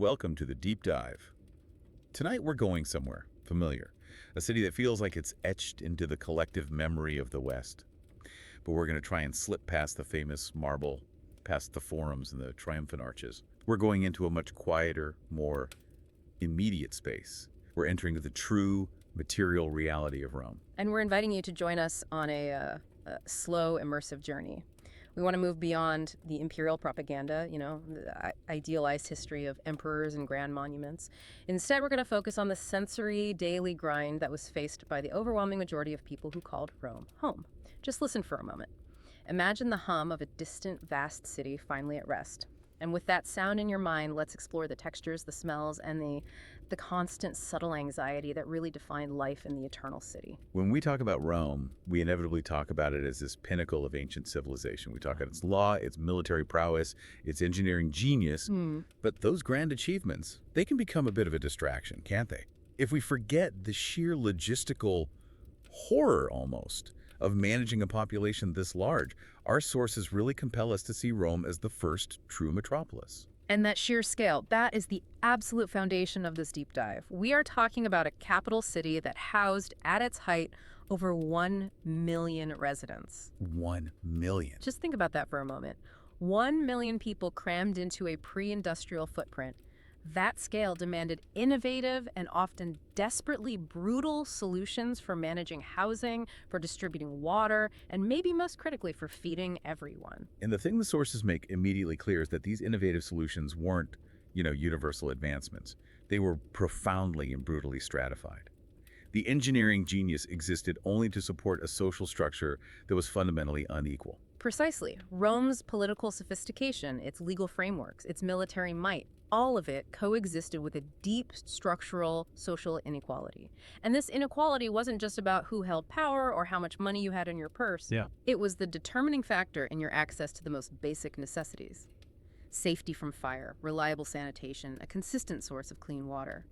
welcome to the Deep Dive. Tonight we're going somewhere familiar, a city that feels like it's etched into the collective memory of the West. But we're going to try and slip past the famous marble, past the forums and the triumphant arches. We're going into a much quieter, more immediate space. We're entering the true material reality of Rome. And we're inviting you to join us on a slow, immersive journey. We want to move beyond the imperial propaganda, the idealized history of emperors and grand monuments. Instead, we're going to focus on the sensory, daily grind that was faced by the overwhelming majority of people who called Rome home. Just listen for a moment. Imagine the hum of a distant, vast city finally at rest. And with that sound in your mind, let's explore the textures, the smells, and the constant, subtle anxiety that really define life in the eternal city. When we talk about Rome, we inevitably talk about it as this pinnacle of ancient civilization. We talk about its law, its military prowess, its engineering genius. But those grand achievements, they can become a bit of a distraction, can't they? If we forget the sheer logistical horror almost of managing a population this large, our sources really compel us to see Rome as the first true metropolis. And that sheer scale, that is the absolute foundation of this deep dive. We are talking about a capital city that housed, at its height, over 1 million residents. 1 million. Just think about that for a moment. 1 million people crammed into a pre-industrial footprint. That scale demanded innovative and often desperately brutal solutions for managing housing, for distributing water, and maybe most critically for feeding everyone. And the thing the sources make immediately clear is that these innovative solutions weren't, universal advancements. They were profoundly and brutally stratified. The engineering genius existed only to support a social structure that was fundamentally unequal. Precisely. Rome's political sophistication, its legal frameworks, its military might, all of it coexisted with a deep structural social inequality. And this inequality wasn't just about who held power or how much money you had in your purse. Yeah. It was the determining factor in your access to the most basic necessities. Safety from fire, reliable sanitation, a consistent source of clean water.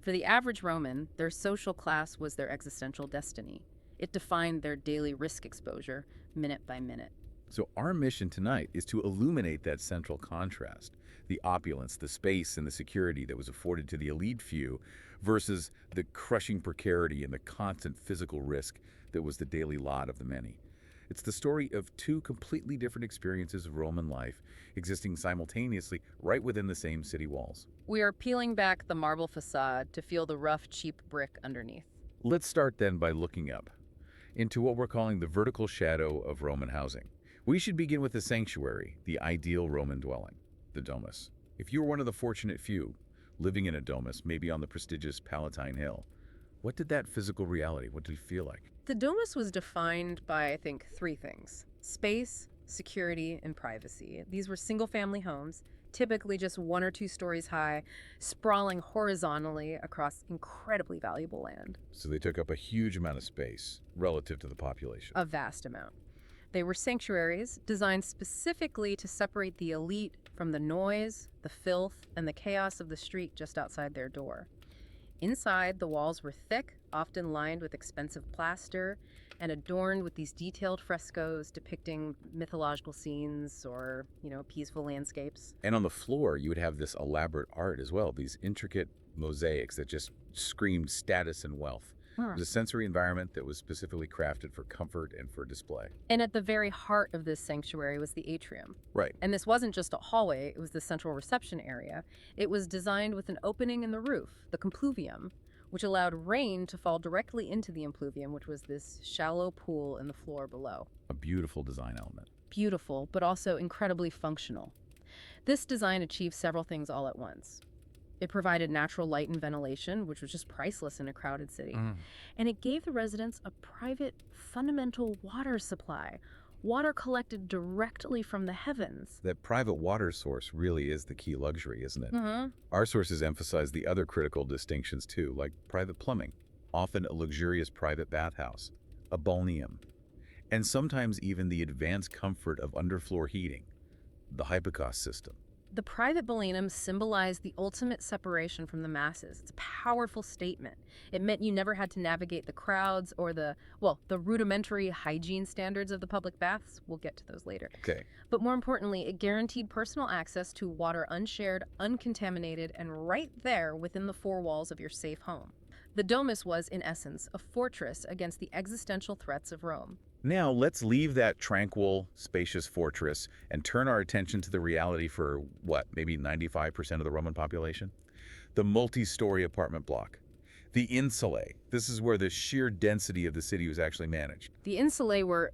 For the average Roman, their social class was their existential destiny. It defined their daily risk exposure, minute by minute. So our mission tonight is to illuminate that central contrast, the opulence, the space, and the security that was afforded to the elite few versus the crushing precarity and the constant physical risk that was the daily lot of the many. It's the story of two completely different experiences of Roman life existing simultaneously right within the same city walls. We are peeling back the marble facade to feel the rough, cheap brick underneath. Let's start then by looking up into what we're calling the vertical shadow of Roman housing. We should begin with the sanctuary, the ideal Roman dwelling, the domus. If you were one of the fortunate few living in a domus, maybe on the prestigious Palatine Hill, what did that physical reality, what did it feel like? The domus was defined by, I think, 3 things: space, security, and privacy. These were single-family homes, typically just 1 or 2 stories high, sprawling horizontally across incredibly valuable land. So they took up a huge amount of space relative to the population. A vast amount. They were sanctuaries designed specifically to separate the elite from the noise, the filth, and the chaos of the street just outside their door. Inside, the walls were thick, often lined with expensive plaster, and adorned with these detailed frescoes depicting mythological scenes or, peaceful landscapes. And on the floor, you would have this elaborate art as well, these intricate mosaics that just screamed status and wealth. It was a sensory environment that was specifically crafted for comfort and for display. And at the very heart of this sanctuary was the atrium. Right. And this wasn't just a hallway, it was the central reception area. It was designed with an opening in the roof, the compluvium, which allowed rain to fall directly into the impluvium, which was this shallow pool in the floor below. A beautiful design element. Beautiful, but also incredibly functional. This design achieved several things all at once. It provided natural light and ventilation, which was just priceless in a crowded city. And it gave the residents a private, fundamental water supply, water collected directly from the heavens. That private water source really is the key luxury, isn't it? Our sources emphasize the other critical distinctions too, like private plumbing, often a luxurious private bathhouse, a balneum, and sometimes even the advanced comfort of underfloor heating, the hypocaust system. The private balneum symbolized the ultimate separation from the masses. It's a powerful statement. It meant you never had to navigate the crowds or the rudimentary hygiene standards of the public baths. We'll get to those later. Okay. But more importantly, it guaranteed personal access to water unshared, uncontaminated, and right there within the four walls of your safe home. The domus was, in essence, a fortress against the existential threats of Rome. Now, let's leave that tranquil, spacious fortress and turn our attention to the reality for, maybe 95% of the Roman population? The multi-story apartment block. The insulae. This is where the sheer density of the city was actually managed. The insulae were,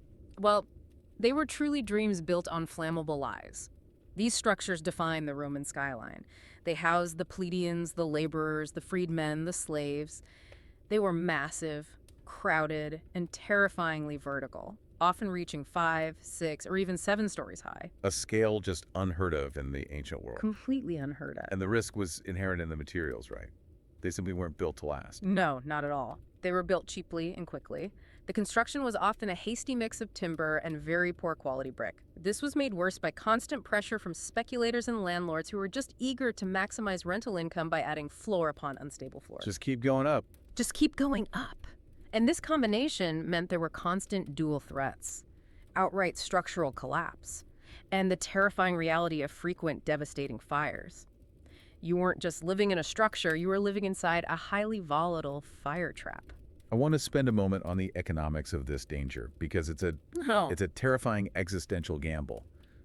they were truly dreams built on flammable lies. These structures define the Roman skyline. They housed the plebeians, the laborers, the freedmen, the slaves. They were massive, crowded, and terrifyingly vertical, often reaching 5, 6, or even 7 stories high. A scale just unheard of in the ancient world. Completely unheard of. And the risk was inherent in the materials, right? They simply weren't built to last. No, not at all. They were built cheaply and quickly. The construction was often a hasty mix of timber and very poor quality brick. This was made worse by constant pressure from speculators and landlords who were just eager to maximize rental income by adding floor upon unstable floor. Just keep going up. Just keep going up. And this combination meant there were constant dual threats: outright structural collapse and the terrifying reality of frequent devastating fires. You weren't just living in a structure, you were living inside a highly volatile fire trap. I want to spend a moment on the economics of this danger because it's a terrifying existential gamble.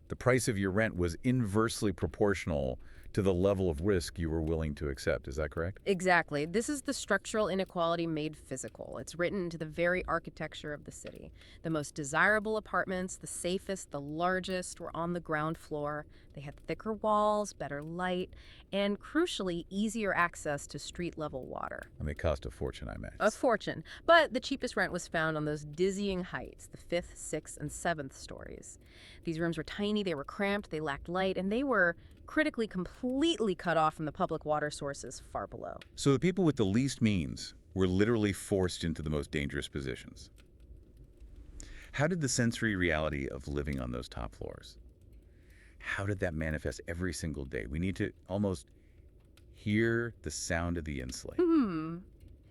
The price of your rent was inversely proportional to the level of risk you were willing to accept. Is that correct? Exactly. This is the structural inequality made physical. It's written into the very architecture of the city. The most desirable apartments, the safest, the largest, were on the ground floor. They had thicker walls, better light, and crucially, easier access to street-level water. And they cost a fortune, I imagine. A fortune. But the cheapest rent was found on those dizzying heights, the 5th, 6th, and 7th stories. These rooms were tiny, they were cramped, they lacked light, and they were critically completely cut off from the public water sources far below. So the people with the least means were literally forced into the most dangerous positions. How did the sensory reality of living on those top floors, how did that manifest every single day? We need to almost hear the sound of the insulae.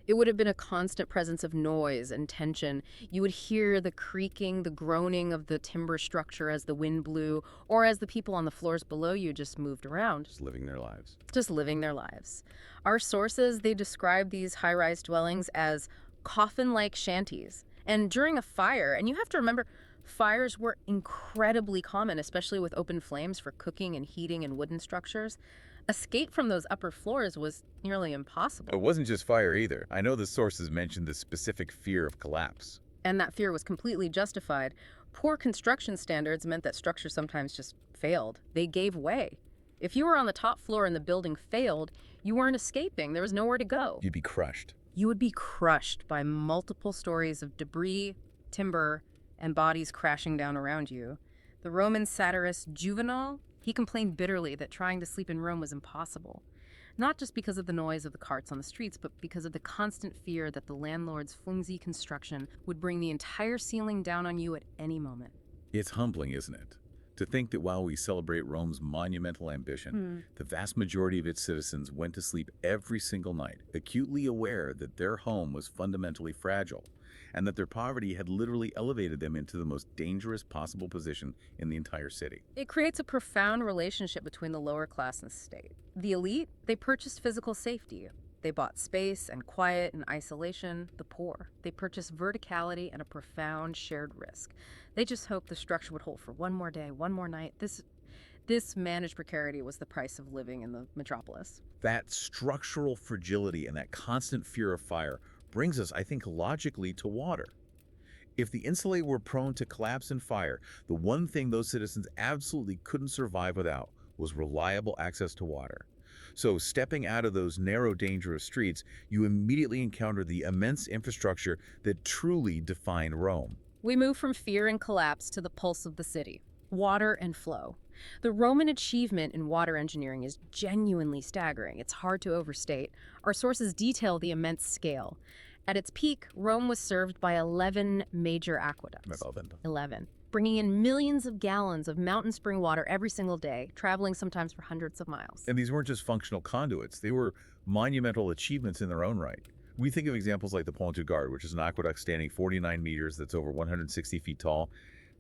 It would have been a constant presence of noise and tension. You would hear the creaking, the groaning of the timber structure as the wind blew, or as the people on the floors below you just moved around. Just living their lives. Just living their lives. Our sources, they describe these high-rise dwellings as coffin-like shanties. And during a fire, and you have to remember, fires were incredibly common, especially with open flames for cooking and heating in wooden structures. Escape from those upper floors was nearly impossible. It wasn't just fire either. I know the sources mentioned the specific fear of collapse. And that fear was completely justified. Poor construction standards meant that structures sometimes just failed. They gave way. If you were on the top floor and the building failed, you weren't escaping. There was nowhere to go. You'd be crushed. You would be crushed by multiple stories of debris, timber, and bodies crashing down around you. The Roman satirist Juvenal, he complained bitterly that trying to sleep in Rome was impossible. Not just because of the noise of the carts on the streets, but because of the constant fear that the landlord's flimsy construction would bring the entire ceiling down on you at any moment. It's humbling, isn't it? To think that while we celebrate Rome's monumental ambition, the vast majority of its citizens went to sleep every single night, acutely aware that their home was fundamentally fragile, and that their poverty had literally elevated them into the most dangerous possible position in the entire city. It creates a profound relationship between the lower class and the state. The elite, they purchased physical safety. They bought space and quiet and isolation. The poor, they purchased verticality and a profound shared risk. They just hoped the structure would hold for one more day, one more night. This managed precarity was the price of living in the metropolis. That structural fragility and that constant fear of fire brings us, I think, logically to water. If the insulae were prone to collapse and fire, the one thing those citizens absolutely couldn't survive without was reliable access to water. So stepping out of those narrow, dangerous streets, you immediately encounter the immense infrastructure that truly defined Rome. We move from fear and collapse to the pulse of the city, water and flow. The Roman achievement in water engineering is genuinely staggering. It's hard to overstate. Our sources detail the immense scale. At its peak, Rome was served by 11 major aqueducts. 11. bringing in millions of gallons of mountain spring water every single day, traveling sometimes for hundreds of miles. And these weren't just functional conduits. They were monumental achievements in their own right. We think of examples like the Pont du Gard, which is an aqueduct standing 49 meters that's over 160 feet tall.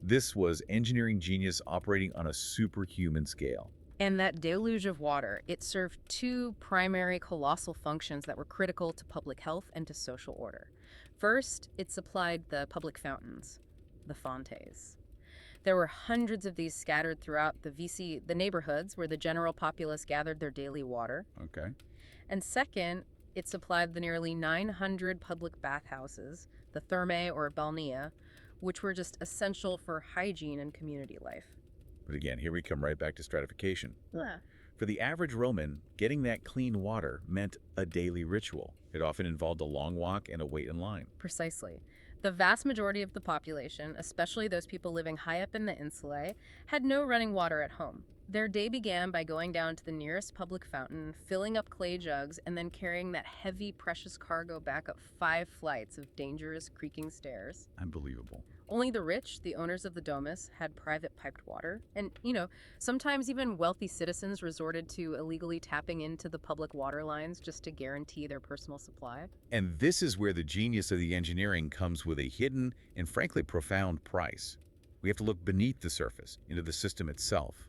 This was engineering genius operating on a superhuman scale. And that deluge of water, it served two primary colossal functions that were critical to public health and to social order. First, it supplied the public fountains, the fontes. There were hundreds of these scattered throughout the neighborhoods where the general populace gathered their daily water. Okay. And second, it supplied the nearly 900 public bathhouses, the thermae or balnea, which were just essential for hygiene and community life. But again, here we come right back to stratification. Yeah. For the average Roman, getting that clean water meant a daily ritual. It often involved a long walk and a wait in line. Precisely. The vast majority of the population, especially those people living high up in the insulae, had no running water at home. Their day began by going down to the nearest public fountain, filling up clay jugs, and then carrying that heavy, precious cargo back up 5 flights of dangerous, creaking stairs. Unbelievable. Only the rich, the owners of the domus, had private piped water. And, sometimes even wealthy citizens resorted to illegally tapping into the public water lines just to guarantee their personal supply. And this is where the genius of the engineering comes with a hidden and frankly profound price. We have to look beneath the surface, into the system itself.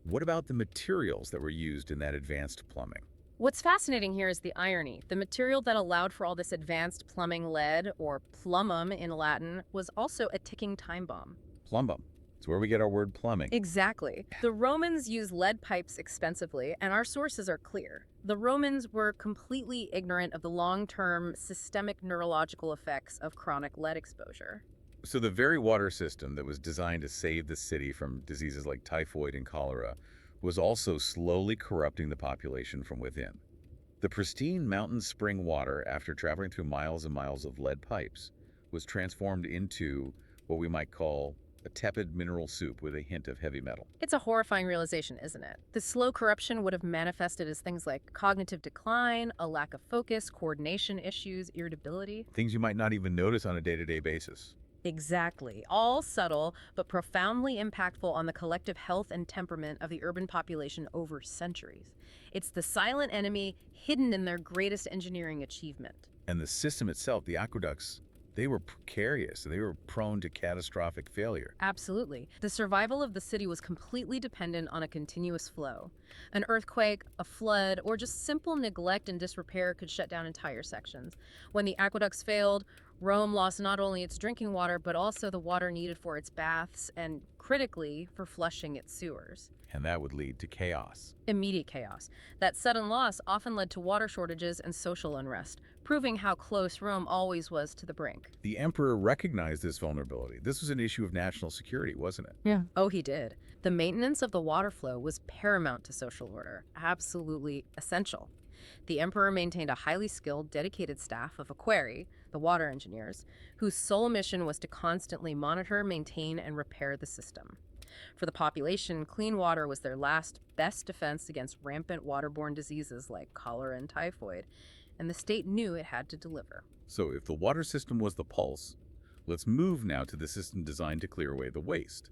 What about the materials that were used in that advanced plumbing? What's fascinating here is the irony. The material that allowed for all this advanced plumbing lead, or plumbum in Latin, was also a ticking time bomb. Plumbum. It's where we get our word plumbing. Exactly. The Romans used lead pipes expensively, and our sources are clear. The Romans were completely ignorant of the long-term systemic neurological effects of chronic lead exposure. So the very water system that was designed to save the city from diseases like typhoid and cholera was also slowly corrupting the population from within. The pristine mountain spring water, after traveling through miles and miles of lead pipes, was transformed into what we might call a tepid mineral soup with a hint of heavy metal. It's a horrifying realization, isn't it? The slow corruption would have manifested as things like cognitive decline, a lack of focus, coordination issues, irritability. Things you might not even notice on a day-to-day basis. Exactly. All subtle, but profoundly impactful on the collective health and temperament of the urban population over centuries. It's the silent enemy hidden in their greatest engineering achievement. And the system itself, the aqueducts, they were precarious. They were prone to catastrophic failure. Absolutely. The survival of the city was completely dependent on a continuous flow. An earthquake, a flood, or just simple neglect and disrepair could shut down entire sections. When the aqueducts failed, Rome lost not only its drinking water, but also the water needed for its baths and, critically, for flushing its sewers. And that would lead to chaos. Immediate chaos. That sudden loss often led to water shortages and social unrest, proving how close Rome always was to the brink. The emperor recognized this vulnerability. This was an issue of national security, wasn't it? Yeah. Oh, he did. The maintenance of the water flow was paramount to social order, absolutely essential. The emperor maintained a highly skilled, dedicated staff of equerri, the water engineers, whose sole mission was to constantly monitor, maintain, and repair the system. For the population, clean water was their last best defense against rampant waterborne diseases like cholera and typhoid, and the state knew it had to deliver. So if the water system was the pulse, let's move now to the system designed to clear away the waste.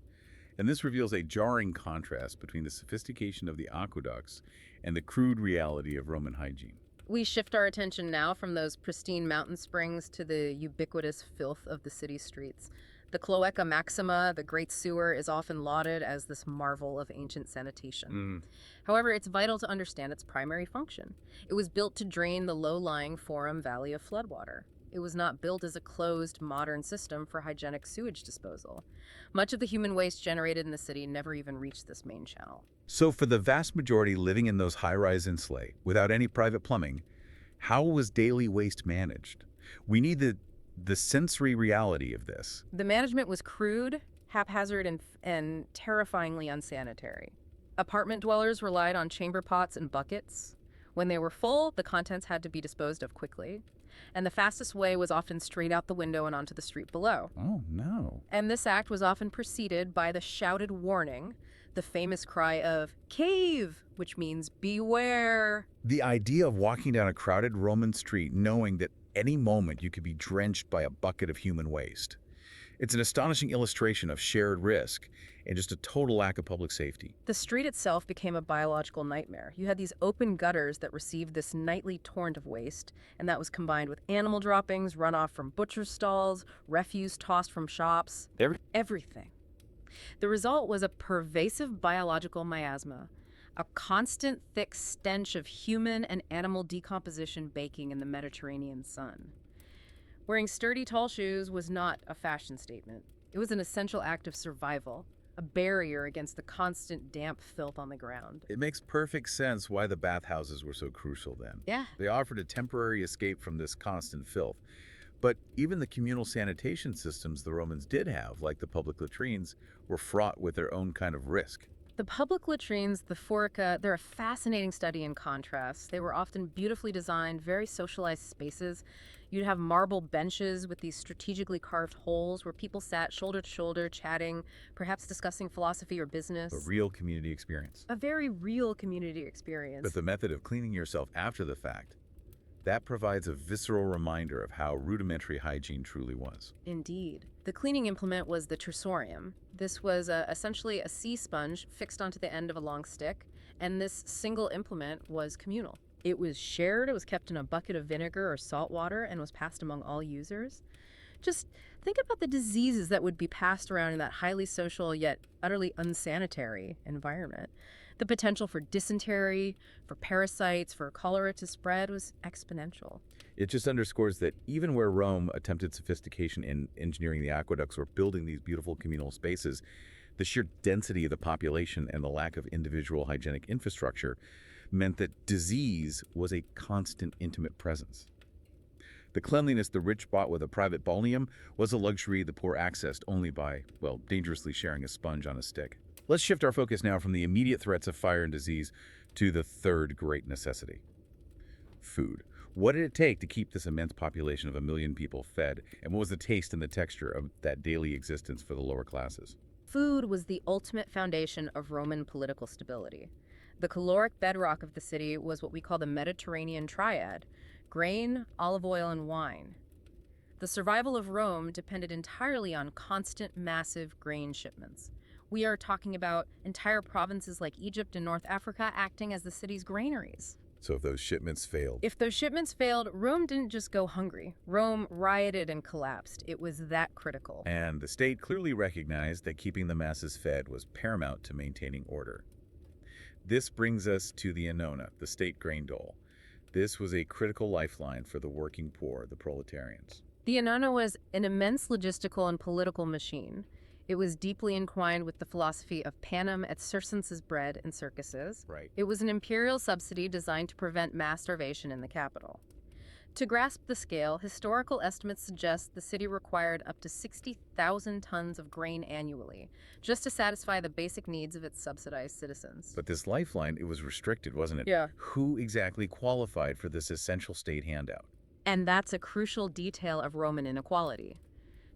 And this reveals a jarring contrast between the sophistication of the aqueducts and the crude reality of Roman hygiene. We shift our attention now from those pristine mountain springs to the ubiquitous filth of the city streets. The Cloaca Maxima, the Great Sewer, is often lauded as this marvel of ancient sanitation. However, it's vital to understand its primary function. It was built to drain the low-lying Forum Valley of floodwater. It was not built as a closed, modern system for hygienic sewage disposal. Much of the human waste generated in the city never even reached this main channel. So for the vast majority living in those high-rise insulae, without any private plumbing, how was daily waste managed? We need the sensory reality of this. The management was crude, haphazard, and terrifyingly unsanitary. Apartment dwellers relied on chamber pots and buckets. When they were full, the contents had to be disposed of quickly. And the fastest way was often straight out the window and onto the street below. Oh, no. And this act was often preceded by the shouted warning, the famous cry of "cave," which means beware. The idea of walking down a crowded Roman street knowing that any moment you could be drenched by a bucket of human waste. It's an astonishing illustration of shared risk and just a total lack of public safety. The street itself became a biological nightmare. You had these open gutters that received this nightly torrent of waste, and that was combined with animal droppings, runoff from butcher stalls, refuse tossed from shops. Everything. The result was a pervasive biological miasma, a constant thick stench of human and animal decomposition baking in the Mediterranean sun. Wearing sturdy, tall shoes was not a fashion statement. It was an essential act of survival, a barrier against the constant damp filth on the ground. It makes perfect sense why the bathhouses were so crucial then. Yeah. They offered a temporary escape from this constant filth. But even the communal sanitation systems the Romans did have, like the public latrines, were fraught with their own kind of risk. The public latrines, the forica, they're a fascinating study in contrast. They were often beautifully designed, very socialized spaces. You'd have marble benches with these strategically carved holes where people sat shoulder to shoulder, chatting, perhaps discussing philosophy or business. A real community experience. A very real community experience. But the method of cleaning yourself after the fact, that provides a visceral reminder of how rudimentary hygiene truly was. Indeed. The cleaning implement was the tersorium. This was essentially a sea sponge fixed onto the end of a long stick, and this single implement was communal. It was shared, it was kept in a bucket of vinegar or salt water, and was passed among all users. Just think about the diseases that would be passed around in that highly social yet utterly unsanitary environment. The potential for dysentery, for parasites, for cholera to spread was exponential. It just underscores that even where Rome attempted sophistication in engineering the aqueducts or building these beautiful communal spaces, the sheer density of the population and the lack of individual hygienic infrastructure meant that disease was a constant, intimate presence. The cleanliness the rich bought with a private balneum was a luxury the poor accessed only by, well, dangerously sharing a sponge on a stick. Let's shift our focus now from the immediate threats of fire and disease to the third great necessity: food. What did it take to keep this immense population of 1 million people fed, and what was the taste and the texture of that daily existence for the lower classes? Food was the ultimate foundation of Roman political stability. The caloric bedrock of the city was what we call the Mediterranean triad: grain, olive oil, and wine. The survival of Rome depended entirely on constant, massive grain shipments. We are talking about entire provinces like Egypt and North Africa acting as the city's granaries. So if those shipments failed, If those shipments failed, Rome didn't just go hungry. Rome rioted and collapsed. It was that critical. and the state clearly recognized that keeping the masses fed was paramount to maintaining order. This brings us to the annona, the state grain dole. This was a critical lifeline for the working poor, the proletarians. The annona was an immense logistical and political machine. It was deeply entwined with the philosophy of panem et circenses bread in circuses. Right. It was an imperial subsidy designed to prevent mass starvation in the capital. To grasp the scale, historical estimates suggest the city required up to 60,000 tons of grain annually, just to satisfy the basic needs of its subsidized citizens. But this lifeline, it was restricted, wasn't it? Yeah. Who exactly qualified for this essential state handout? And that's a crucial detail of Roman inequality.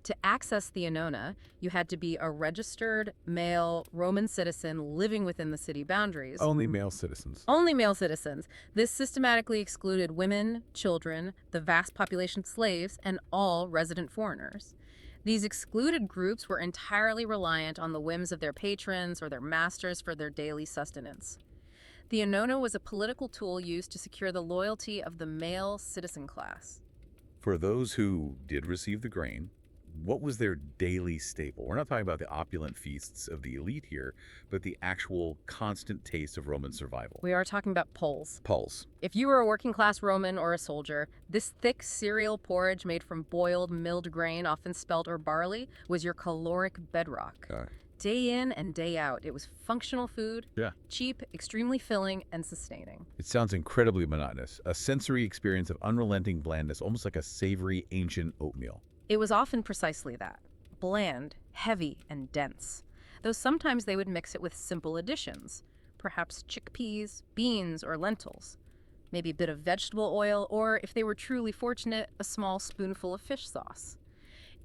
To access the annona, you had to be a registered male Roman citizen living within the city boundaries. Only male citizens. Only male citizens. This systematically excluded women, children, the vast population of slaves, and all resident foreigners. These excluded groups were entirely reliant on the whims of their patrons or their masters for their daily sustenance. The annona was a political tool used to secure the loyalty of the male citizen class. For those who did receive the grain, what was their daily staple? We're not talking about the opulent feasts of the elite here, but the actual constant taste of Roman survival. We are talking about poles. Pulse. If you were a working class Roman or a soldier, this thick cereal porridge made from boiled, milled grain, often spelt or barley, was your caloric bedrock. Day in and day out, it was functional food, Yeah. cheap, extremely filling, and sustaining. It sounds incredibly monotonous, a sensory experience of unrelenting blandness, almost like a savory ancient oatmeal. It was often precisely that: bland, heavy, and dense. Though sometimes they would mix it with simple additions, perhaps chickpeas, beans, or lentils. Maybe a bit of vegetable oil, or if they were truly fortunate, a small spoonful of fish sauce.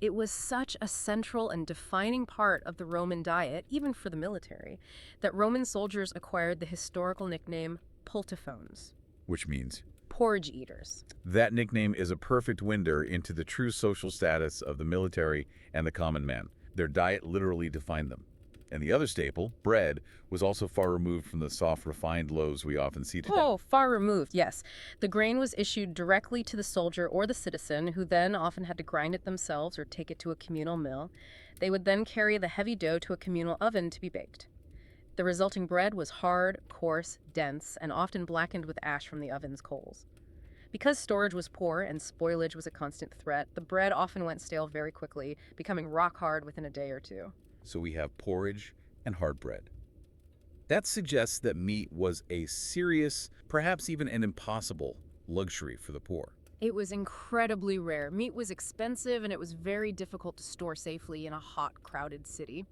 It was such a central and defining part of the Roman diet, even for the military, that Roman soldiers acquired the historical nickname poltifones. Which means porridge eaters. That nickname is a perfect window into the true social status of the military and the common man. Their diet literally defined them. And the other staple, bread, was also far removed from the soft, refined loaves we often see today. Oh, far removed, yes. The grain was issued directly to the soldier or the citizen, who then often had to grind it themselves or take it to a communal mill. They would then carry the heavy dough to a communal oven to be baked. The resulting bread was hard, coarse, dense, and often blackened with ash from the oven's coals. Because storage was poor and spoilage was a constant threat, the bread often went stale very quickly, becoming rock hard within a day or two. So we have porridge and hard bread. That suggests that meat was a serious, perhaps even an impossible, luxury for the poor. It was incredibly rare. Meat was expensive and it was very difficult to store safely in a hot, crowded city.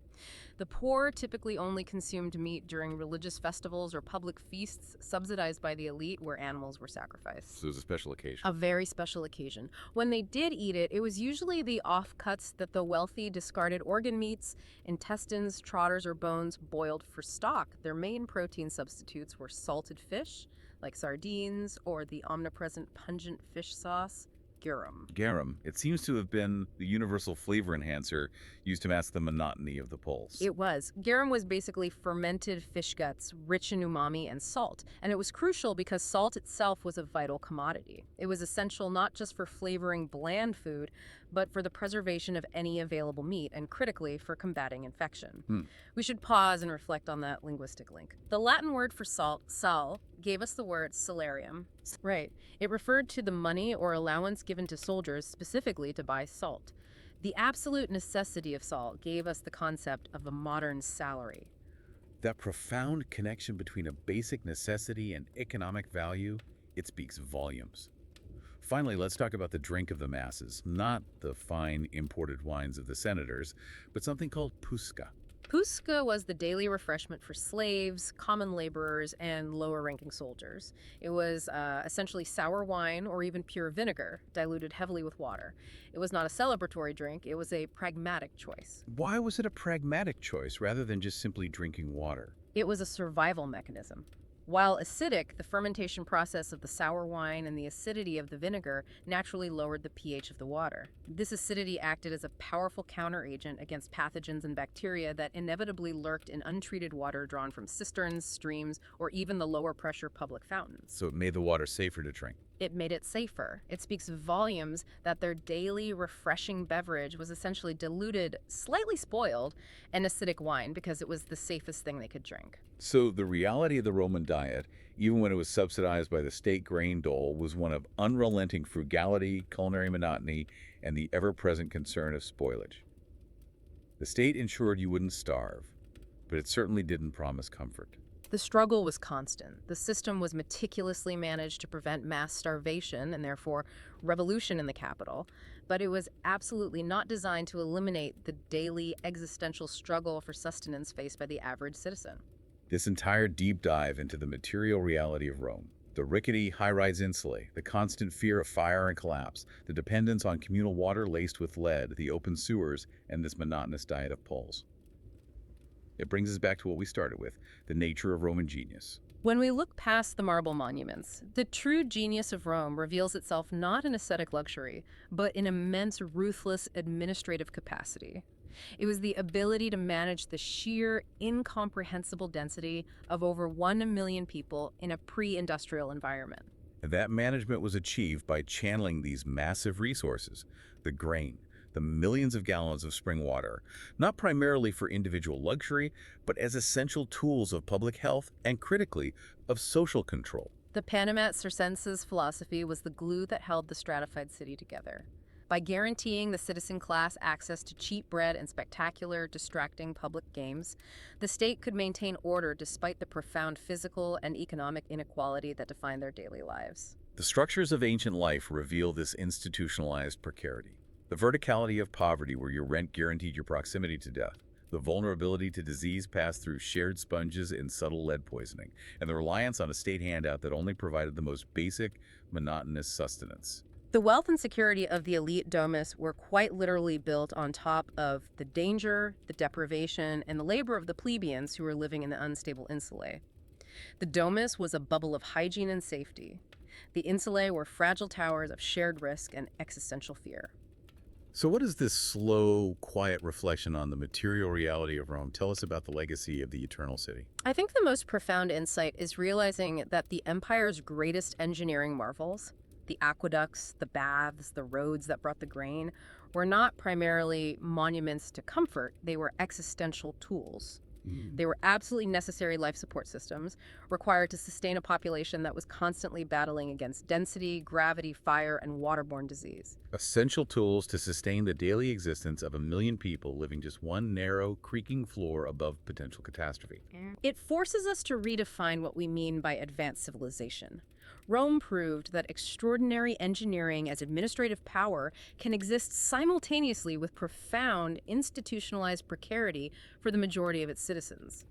The poor typically only consumed meat during religious festivals or public feasts subsidized by the elite where animals were sacrificed. So it was a special occasion. A very special occasion. When they did eat it, it was usually the offcuts that the wealthy discarded organ meats, intestines, trotters, or bones boiled for stock. Their main protein substitutes were salted fish, like sardines, or the omnipresent pungent fish sauce, Garum. It seems to have been the universal flavor enhancer used to mask the monotony of the pulse. It was. Garum was basically fermented fish guts, rich in umami and salt. And it was crucial because salt itself was a vital commodity. It was essential not just for flavoring bland food, but for the preservation of any available meat, and critically, for combating infection. We should pause and reflect on that linguistic link. The Latin word for salt, sal, gave us the word salarium. Right. It referred to the money or allowance given to soldiers specifically to buy salt. The absolute necessity of salt gave us the concept of a modern salary. That profound connection between a basic necessity and economic value, it speaks volumes. Finally, let's talk about the drink of the masses, not the fine imported wines of the senators, but something called puska. Puska was the daily refreshment for slaves, common laborers, and lower-ranking soldiers. It was essentially sour wine or even pure vinegar, diluted heavily with water. It was not a celebratory drink, it was a pragmatic choice. Why was it a pragmatic choice rather than just simply drinking water? It was a survival mechanism. While acidic, the fermentation process of the sour wine and the acidity of the vinegar naturally lowered the pH of the water. This acidity acted as a powerful counteragent against pathogens and bacteria that inevitably lurked in untreated water drawn from cisterns, streams, or even the lower pressure public fountains. So it made the water safer to drink. It made it safer. It speaks volumes that their daily refreshing beverage was essentially diluted, slightly spoiled, in acidic wine because it was the safest thing they could drink. So the reality of the Roman diet, even when it was subsidized by the state grain dole, was one of unrelenting frugality, culinary monotony, and the ever-present concern of spoilage. The state ensured you wouldn't starve, but it certainly didn't promise comfort. The struggle was constant. The system was meticulously managed to prevent mass starvation and therefore revolution in the capital, but it was absolutely not designed to eliminate the daily existential struggle for sustenance faced by the average citizen. This entire deep dive into the material reality of Rome, the rickety high-rise insulae, the constant fear of fire and collapse, the dependence on communal water laced with lead, the open sewers, and this monotonous diet of poles. It brings us back to what we started with, the nature of Roman genius. When we look past the marble monuments, the true genius of Rome reveals itself not in ascetic luxury, but in immense, ruthless administrative capacity. It was the ability to manage the sheer, incomprehensible density of over 1 million people in a pre-industrial environment. And that management was achieved by channeling these massive resources, the grain, the millions of gallons of spring water, not primarily for individual luxury, but as essential tools of public health and, critically, of social control. The Panem Circenses philosophy was the glue that held the stratified city together. By guaranteeing the citizen class access to cheap bread and spectacular, distracting public games, the state could maintain order despite the profound physical and economic inequality that defined their daily lives. The structures of ancient life reveal this institutionalized precarity. The verticality of poverty, where your rent guaranteed your proximity to death, the vulnerability to disease passed through shared sponges and subtle lead poisoning, and the reliance on a state handout that only provided the most basic, monotonous sustenance. The wealth and security of the elite domus were quite literally built on top of the danger, the deprivation, and the labor of the plebeians who were living in the unstable insulae. The domus was a bubble of hygiene and safety. The insulae were fragile towers of shared risk and existential fear. So what does this slow, quiet reflection on the material reality of Rome tell us about the legacy of the Eternal City? I think the most profound insight is realizing that the empire's greatest engineering marvels, the aqueducts, the baths, the roads that brought the grain, were not primarily monuments to comfort, they were existential tools. They were absolutely necessary life support systems required to sustain a population that was constantly battling against density, gravity, fire, and waterborne disease. Essential tools to sustain the daily existence of 1 million people living just one narrow, creaking floor above potential catastrophe. It forces us to redefine what we mean by advanced civilization. Rome proved that extraordinary engineering as administrative power can exist simultaneously with profound institutionalized precarity for the majority of its citizens.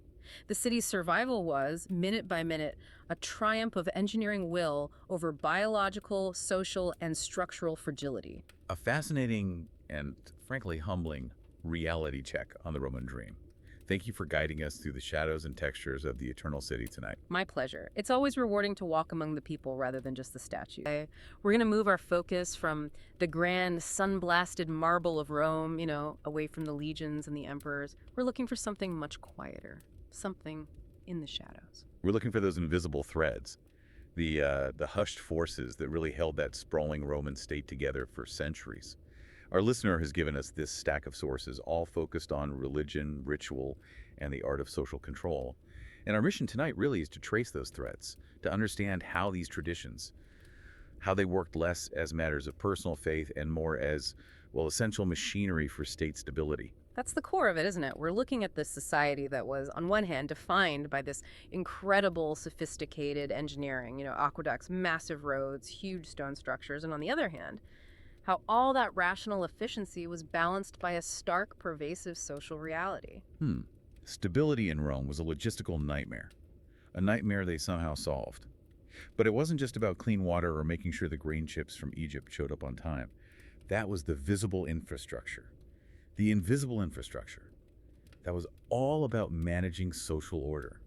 The city's survival was, minute by minute, a triumph of engineering will over biological, social, and structural fragility. A fascinating and, frankly, humbling reality check on the Roman dream. Thank you for guiding us through the shadows and textures of the Eternal City tonight. My pleasure. It's always rewarding to walk among the people rather than just the statues. We're going to move our focus from the grand, sun-blasted marble of Rome, away from the legions and the emperors. We're looking for something much quieter, something in the shadows. We're looking for those invisible threads, the hushed forces that really held that sprawling Roman state together for centuries. Our listener has given us this stack of sources, all focused on religion, ritual, and the art of social control. And our mission tonight really is to trace those threads, to understand how these traditions, how they worked less as matters of personal faith and more as, well, essential machinery for state stability. That's the core of it, isn't it? We're looking at this society that was, on one hand, defined by this incredible, sophisticated engineering, aqueducts, massive roads, huge stone structures, and on the other hand, how all that rational efficiency was balanced by a stark, pervasive social reality. Stability in Rome was a logistical nightmare, a nightmare they somehow solved. But it wasn't just about clean water or making sure the grain ships from Egypt showed up on time. That was the visible infrastructure, the invisible infrastructure. That was all about managing social order.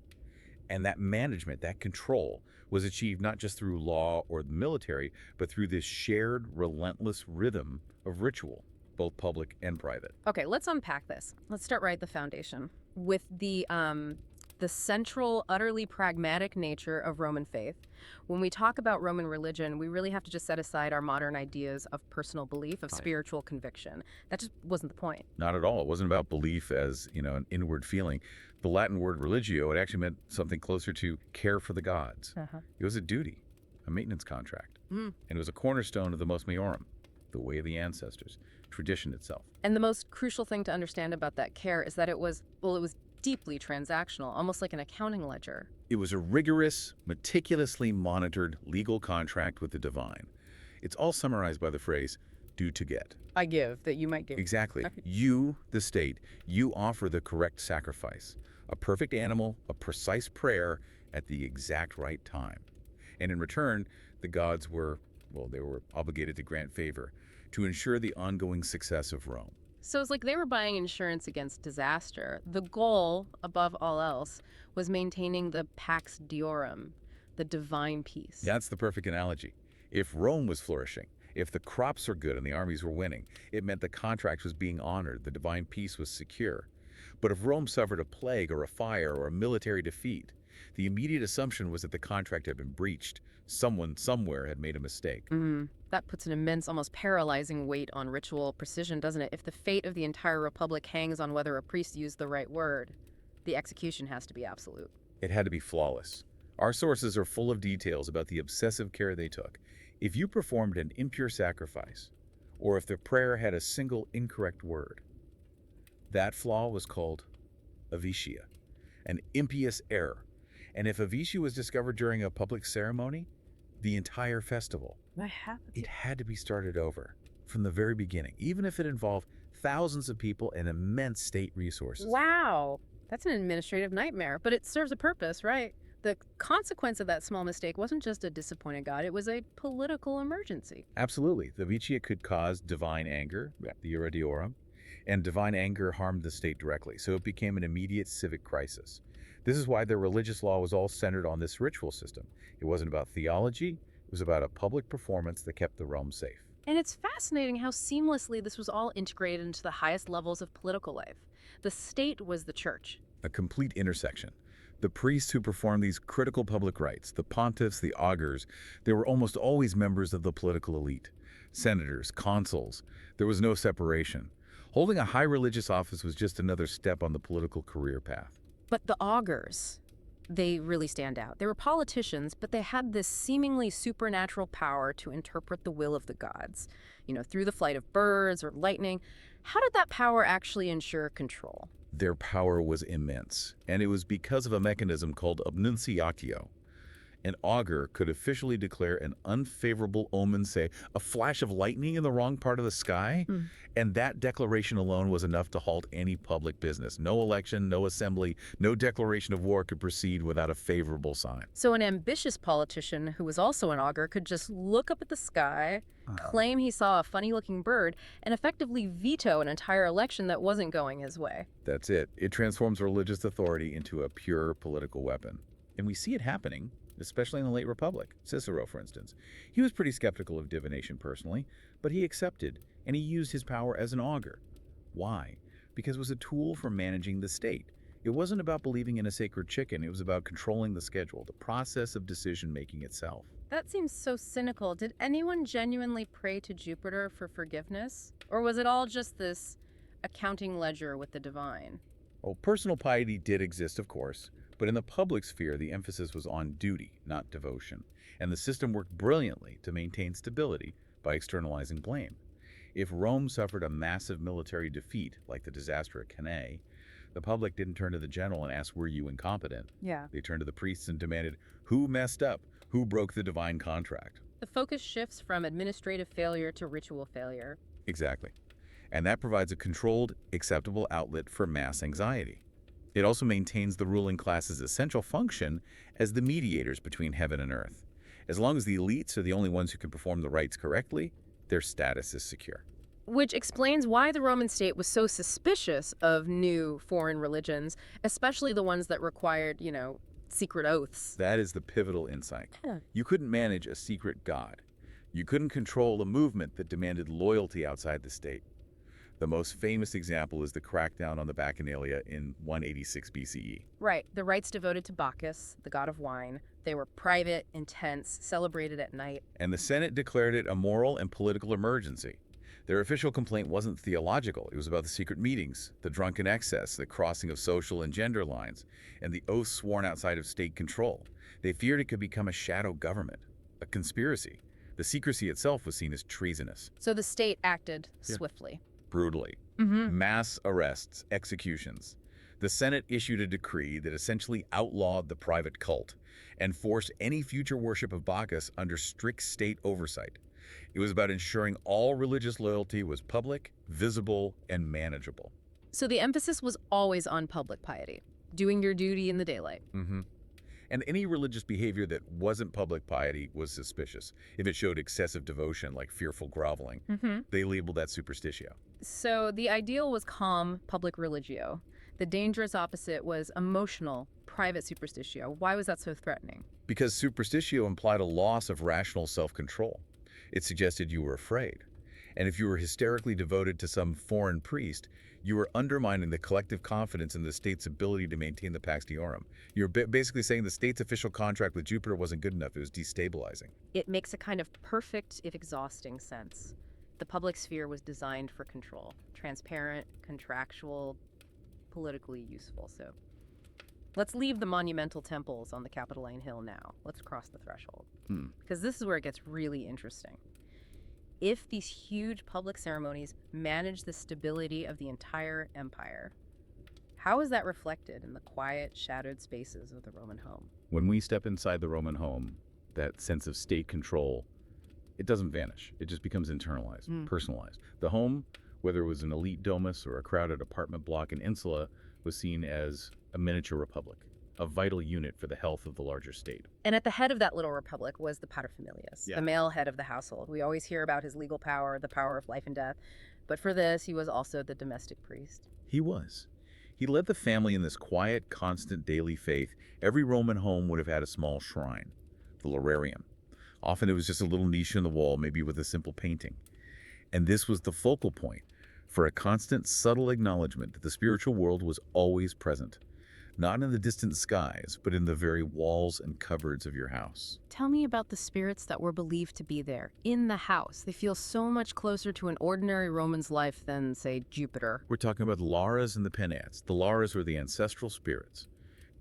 And that management, that control, was achieved not just through law or the military, but through this shared, relentless rhythm of ritual, both public and private. Okay, let's unpack this. Let's start right at the foundation with the central, utterly pragmatic nature of Roman faith. When we talk about Roman religion, we really have to just set aside our modern ideas of personal belief, of spiritual conviction. That just wasn't the point. Not at all. It wasn't about belief as, an inward feeling. The Latin word religio, it actually meant something closer to care for the gods. It was a duty, a maintenance contract. And it was a cornerstone of the mos maiorum, the way of the ancestors, tradition itself. And the most crucial thing to understand about that care is that it was deeply transactional, almost like an accounting ledger. It was a rigorous, meticulously monitored legal contract with the divine. It's all summarized by the phrase, do to get. I give, that you might give. Exactly. You, the state, you offer the correct sacrifice. A perfect animal, a precise prayer at the exact right time. And in return, the gods were obligated to grant favor to ensure the ongoing success of Rome. So it's like they were buying insurance against disaster. The goal, above all else, was maintaining the pax diorum, the divine peace. That's the perfect analogy. If Rome was flourishing, if the crops were good and the armies were winning, it meant the contract was being honored, the divine peace was secure. But if Rome suffered a plague or a fire or a military defeat, the immediate assumption was that the contract had been breached. Someone somewhere had made a mistake. That puts an immense, almost paralyzing weight on ritual precision, doesn't it? If the fate of the entire republic hangs on whether a priest used the right word, the execution has to be absolute. It had to be flawless. Our sources are full of details about the obsessive care they took. If you performed an impure sacrifice, or if the prayer had a single incorrect word, that flaw was called avitia, an impious error. And if avitia was discovered during a public ceremony, the entire festival, it had to be started over from the very beginning, even if it involved thousands of people and immense state resources. Wow, that's an administrative nightmare, but it serves a purpose, right? The consequence of that small mistake wasn't just a disappointed God, it was a political emergency. Absolutely. The avitia could cause divine anger, the ira diorum, and divine anger harmed the state directly, so it became an immediate civic crisis. This is why their religious law was all centered on this ritual system. It wasn't about theology, it It was about a public performance that kept the realm safe. And it's fascinating how seamlessly this was all integrated into the highest levels of political life. The state was the church. A complete intersection. The priests who performed these critical public rites, the pontiffs, the augurs, they were almost always members of the political elite. Senators, consuls, there was no separation. Holding a high religious office was just another step on the political career path. But the augurs, they really stand out. They were politicians, but they had this seemingly supernatural power to interpret the will of the gods, through the flight of birds or lightning. How did that power actually ensure control? Their power was immense, and it was because of a mechanism called obnunciatio. An augur could officially declare an unfavorable omen, say, a flash of lightning in the wrong part of the sky, and that declaration alone was enough to halt any public business. No election, no assembly, no declaration of war could proceed without a favorable sign. So an ambitious politician who was also an augur could just look up at the sky, claim he saw a funny-looking bird, and effectively veto an entire election that wasn't going his way. That's it. It transforms religious authority into a pure political weapon. And we see it happening, especially in the late Republic. Cicero, for instance. He was pretty skeptical of divination personally, but he accepted, and he used his power as an augur. Why? Because it was a tool for managing the state. It wasn't about believing in a sacred chicken, it was about controlling the schedule, the process of decision-making itself. That seems so cynical. Did anyone genuinely pray to Jupiter for forgiveness? Or was it all just this accounting ledger with the divine? Well, personal piety did exist, of course, but in the public sphere, the emphasis was on duty, not devotion. And the system worked brilliantly to maintain stability by externalizing blame. If Rome suffered a massive military defeat, like the disaster at Cannae, the public didn't turn to the general and ask, were you incompetent? Yeah. They turned to the priests and demanded, who messed up? Who broke the divine contract? The focus shifts from administrative failure to ritual failure. Exactly. And that provides a controlled, acceptable outlet for mass anxiety. It also maintains the ruling class's essential function as the mediators between heaven and earth. As long as the elites are the only ones who can perform the rites correctly, their status is secure. Which explains why the Roman state was so suspicious of new foreign religions, especially the ones that required, secret oaths. That is the pivotal insight. Yeah. You couldn't manage a secret god. You couldn't control a movement that demanded loyalty outside the state. The most famous example is the crackdown on the Bacchanalia in 186 BCE. Right. The rites devoted to Bacchus, the god of wine. They were private, intense, celebrated at night. And the Senate declared it a moral and political emergency. Their official complaint wasn't theological. It was about the secret meetings, the drunken excess, the crossing of social and gender lines, and the oaths sworn outside of state control. They feared it could become a shadow government, a conspiracy. The secrecy itself was seen as treasonous. So the state acted swiftly. Brutally. Mass arrests, executions. The Senate issued a decree that essentially outlawed the private cult and forced any future worship of Bacchus under strict state oversight. It was about ensuring all religious loyalty was public, visible, and manageable. So the emphasis was always on public piety, doing your duty in the daylight. And any religious behavior that wasn't public piety was suspicious. If it showed excessive devotion, like fearful groveling, they labeled that superstitio. So the ideal was calm public religio. The dangerous opposite was emotional, private superstitio. Why was that so threatening? Because superstitio implied a loss of rational self-control. It suggested you were afraid. And if you were hysterically devoted to some foreign priest, you were undermining the collective confidence in the state's ability to maintain the Pax Deorum. You're basically saying the state's official contract with Jupiter wasn't good enough. It was destabilizing. It makes a kind of perfect, if exhausting, sense. The public sphere was designed for control. Transparent, contractual, politically useful. So let's leave the monumental temples on the Capitoline Hill now. Let's cross the threshold. Because this is where it gets really interesting. If these huge public ceremonies manage the stability of the entire empire, how is that reflected in the quiet, shadowed spaces of the Roman home? When we step inside the Roman home, that sense of state control, it doesn't vanish. It just becomes internalized, personalized. The home, whether it was an elite domus or a crowded apartment block in Insula, was seen as a miniature republic, a vital unit for the health of the larger state. And at the head of that little republic was the paterfamilias, the male head of the household. We always hear about his legal power, the power of life and death. But for this, he was also the domestic priest. He was. He led the family in this quiet, constant daily faith. Every Roman home would have had a small shrine, the Lararium. Often it was just a little niche in the wall, maybe with a simple painting. And this was the focal point for a constant, subtle acknowledgement that the spiritual world was always present, not in the distant skies, but in the very walls and cupboards of your house. Tell me about the spirits that were believed to be there, in the house. They feel so much closer to an ordinary Roman's life than, say, Jupiter. We're talking about the Lauras and the Penates. The Lauras were the ancestral spirits,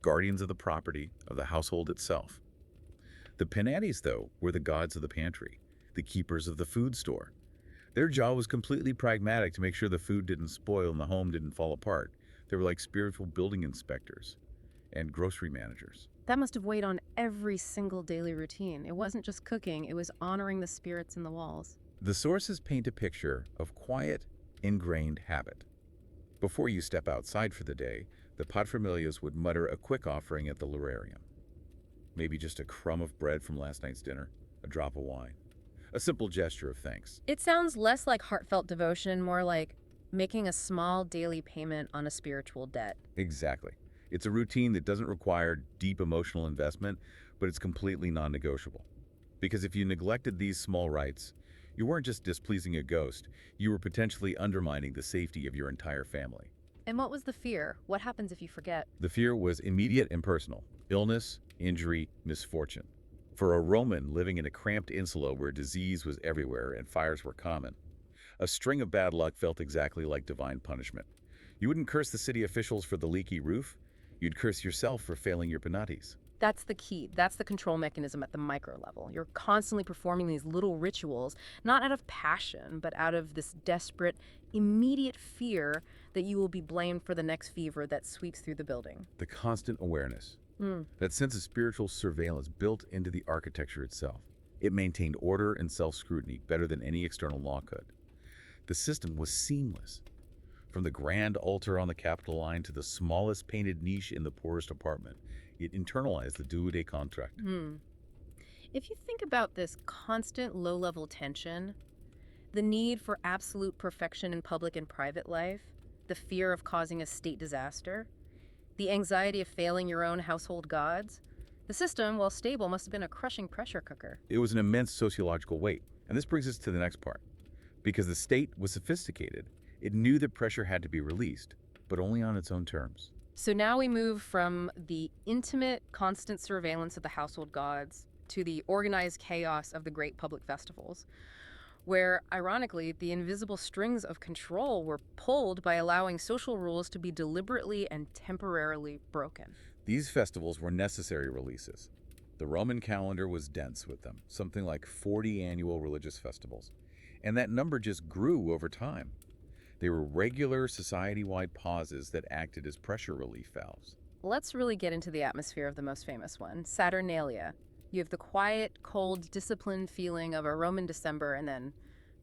guardians of the property, of the household itself. The Penates, though, were the gods of the pantry, the keepers of the food store. Their job was completely pragmatic to make sure the food didn't spoil and the home didn't fall apart. They were like spiritual building inspectors and grocery managers. That must have weighed on every single daily routine. It wasn't just cooking, it was honoring the spirits in the walls. The sources paint a picture of quiet, ingrained habit. Before you step outside for the day, the paterfamilias would mutter a quick offering at the lararium. Maybe just a crumb of bread from last night's dinner, a drop of wine. A simple gesture of thanks. It sounds less like heartfelt devotion, more like making a small daily payment on a spiritual debt. Exactly. It's a routine that doesn't require deep emotional investment, but it's completely non-negotiable. Because if you neglected these small rites, you weren't just displeasing a ghost, you were potentially undermining the safety of your entire family. And what was the fear? What happens if you forget? The fear was immediate and personal. Illness, injury, misfortune. For a Roman living in a cramped insula where disease was everywhere and fires were common, a string of bad luck felt exactly like divine punishment. You wouldn't curse the city officials for the leaky roof, you'd curse yourself for failing your penates. That's the key. That's the control mechanism at the micro level. You're constantly performing these little rituals, not out of passion, but out of this desperate, immediate fear that you will be blamed for the next fever that sweeps through the building. The constant awareness, that sense of spiritual surveillance built into the architecture itself. It maintained order and self-scrutiny better than any external law could. The system was seamless. From the grand altar on the Capitol line to the smallest painted niche in the poorest apartment, it internalized the deux contract. If you think about this constant low-level tension, the need for absolute perfection in public and private life, the fear of causing a state disaster, the anxiety of failing your own household gods, the system, while stable, must have been a crushing pressure cooker. It was an immense sociological weight. And this brings us to the next part. Because the state was sophisticated, it knew that pressure had to be released, but only on its own terms. So now we move from the intimate, constant surveillance of the household gods to the organized chaos of the great public festivals, where, ironically, the invisible strings of control were pulled by allowing social rules to be deliberately and temporarily broken. These festivals were necessary releases. The Roman calendar was dense with them, something like 40 annual religious festivals. And that number just grew over time. They were regular society-wide pauses that acted as pressure relief valves. Let's really get into the atmosphere of the most famous one, Saturnalia. You have the quiet, cold, disciplined feeling of a Roman December and then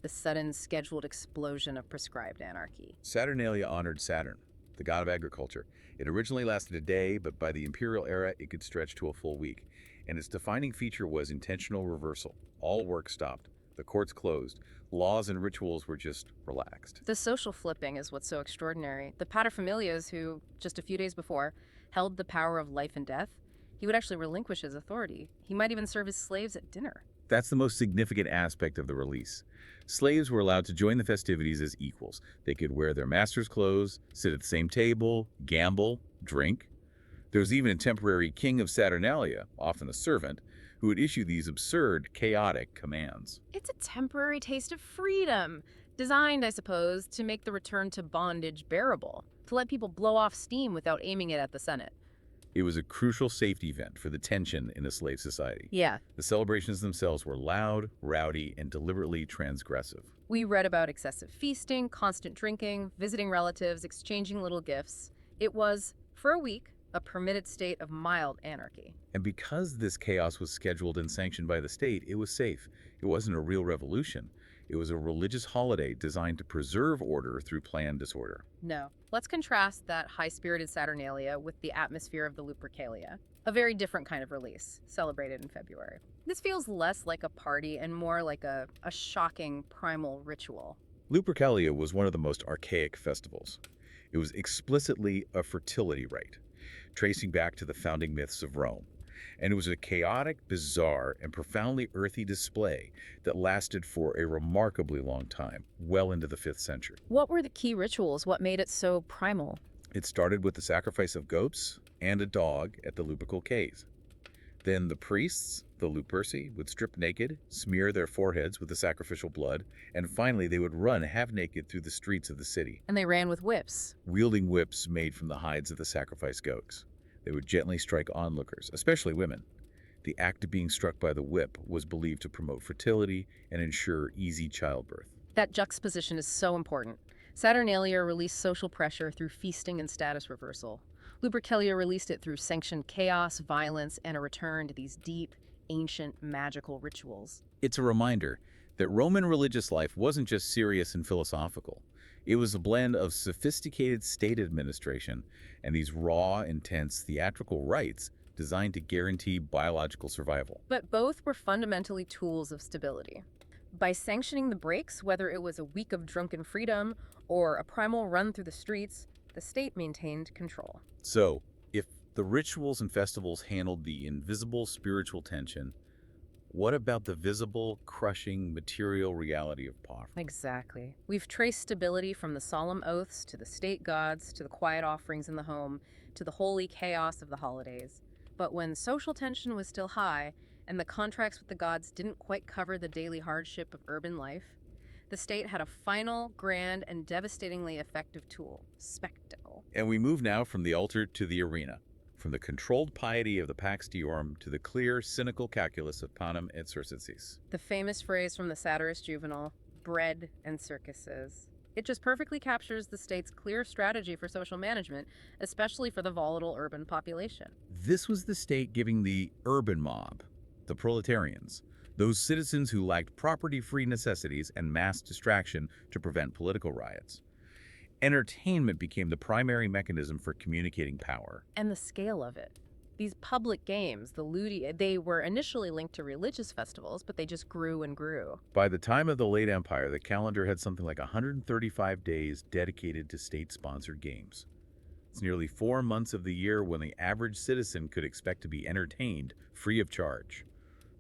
the sudden scheduled explosion of prescribed anarchy. Saturnalia honored Saturn, the god of agriculture. It originally lasted a day, but by the imperial era, it could stretch to a full week. And its defining feature was intentional reversal. All work stopped. The courts closed. Laws and rituals were just relaxed. The social flipping is what's so extraordinary. The paterfamilias, who, just a few days before, held the power of life and death, he would actually relinquish his authority. He might even serve his slaves at dinner. That's the most significant aspect of the release. Slaves were allowed to join the festivities as equals. They could wear their master's clothes, sit at the same table, gamble, drink. There was even a temporary king of Saturnalia, often a servant, who would issue these absurd, chaotic commands. It's a temporary taste of freedom, designed, I suppose, to make the return to bondage bearable, to let people blow off steam without aiming it at the Senate. It was a crucial safety event for the tension in a slave society. Yeah. The celebrations themselves were loud, rowdy, and deliberately transgressive. We read about excessive feasting, constant drinking, visiting relatives, exchanging little gifts. It was, for a week, a permitted state of mild anarchy. And because this chaos was scheduled and sanctioned by the state, it was safe. It wasn't a real revolution. It was a religious holiday designed to preserve order through planned disorder. No. Let's contrast that high-spirited Saturnalia with the atmosphere of the Lupercalia, a very different kind of release, celebrated in February. This feels less like a party and more like a shocking primal ritual. Lupercalia was one of the most archaic festivals. It was explicitly a fertility rite, tracing back to the founding myths of Rome. And it was a chaotic, bizarre, and profoundly earthy display that lasted for a remarkably long time, well into the 5th century. What were the key rituals? What made it so primal? It started with the sacrifice of goats and a dog at the Lupercal Caves. Then the priests, the Luperci, would strip naked, smear their foreheads with the sacrificial blood, and finally they would run half-naked through the streets of the city, And they ran with whips. wielding whips made from the hides of the sacrificed goats. They would gently strike onlookers, especially women. The act of being struck by the whip was believed to promote fertility and ensure easy childbirth. That juxtaposition is so important. Saturnalia released social pressure through feasting and status reversal. Lupercalia released it through sanctioned chaos, violence, and a return to these deep, ancient, magical rituals. It's a reminder that Roman religious life wasn't just serious and philosophical. It was a blend of sophisticated state administration and these raw, intense theatrical rites designed to guarantee biological survival. But both were fundamentally tools of stability. By sanctioning the breaks, whether it was a week of drunken freedom or a primal run through the streets, the state maintained control. So, if the rituals and festivals handled the invisible spiritual tension, what about the visible, crushing, material reality of poverty? Exactly. We've traced stability from the solemn oaths to the state gods to the quiet offerings in the home to the holy chaos of the holidays. But when social tension was still high and the contracts with the gods didn't quite cover the daily hardship of urban life, the state had a final, grand, and devastatingly effective tool: spectacle. And we move now from the altar to the arena, from the controlled piety of the Pax Deorum to the clear, cynical calculus of panem et circenses. The famous phrase from the satirist Juvenal, bread and circuses. It just perfectly captures the state's clear strategy for social management, especially for the volatile urban population. This was the state giving the urban mob, the proletarians, those citizens who lacked property-free necessities and mass distraction to prevent political riots. Entertainment became the primary mechanism for communicating power. And the scale of it. These public games, the ludi, they were initially linked to religious festivals, but they just grew and grew. By the time of the late Empire, the calendar had something like 135 days dedicated to state-sponsored games. It's nearly 4 months of the year when the average citizen could expect to be entertained free of charge.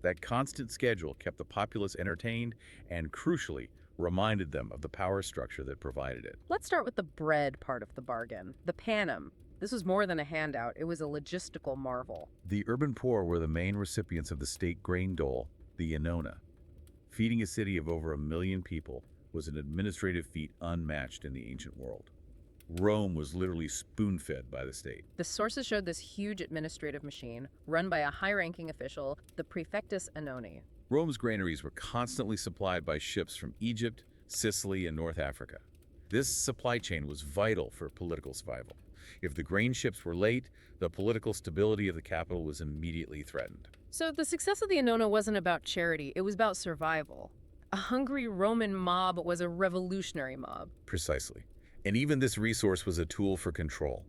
That constant schedule kept the populace entertained and, crucially, reminded them of the power structure that provided it. Let's start with the bread part of the bargain, the panem. This was more than a handout, it was a logistical marvel. The urban poor were the main recipients of the state grain dole, the annona. Feeding a city of over 1 million people was an administrative feat unmatched in the ancient world. Rome was literally spoon-fed by the state. The sources showed this huge administrative machine, run by a high-ranking official, the praefectus annoni. Rome's granaries were constantly supplied by ships from Egypt, Sicily, and North Africa. This supply chain was vital for political survival. If the grain ships were late, the political stability of the capital was immediately threatened. So the success of the annona wasn't about charity, it was about survival. A hungry Roman mob was a revolutionary mob. Precisely. And even this resource was a tool for control.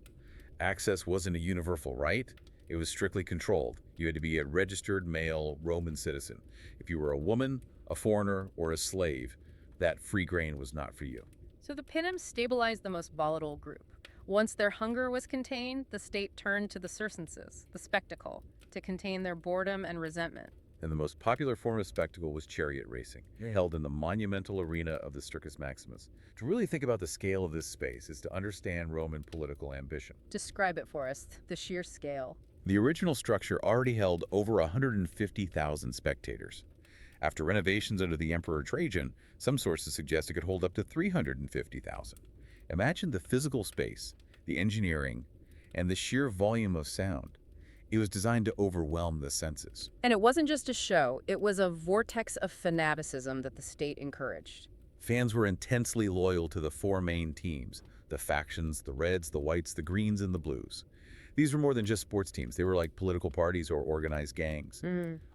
Access wasn't a universal right, it was strictly controlled. You had to be a registered male Roman citizen. If you were a woman, a foreigner, or a slave, that free grain was not for you. So the panem stabilized the most volatile group. Once their hunger was contained, the state turned to the circenses, the spectacle, to contain their boredom and resentment. And the most popular form of spectacle was chariot racing, held in the monumental arena of the Circus Maximus. To really think about the scale of this space is to understand Roman political ambition. Describe it for us, the sheer scale. The original structure already held over 150,000 spectators. After renovations under the Emperor Trajan, some sources suggest it could hold up to 350,000. Imagine the physical space, the engineering, and the sheer volume of sound. It was designed to overwhelm the senses. And it wasn't just a show, it was a vortex of fanaticism that the state encouraged. Fans were intensely loyal to the 4 main teams, the factions, the Reds, the Whites, the Greens, and the Blues. These were more than just sports teams. They were like political parties or organized gangs.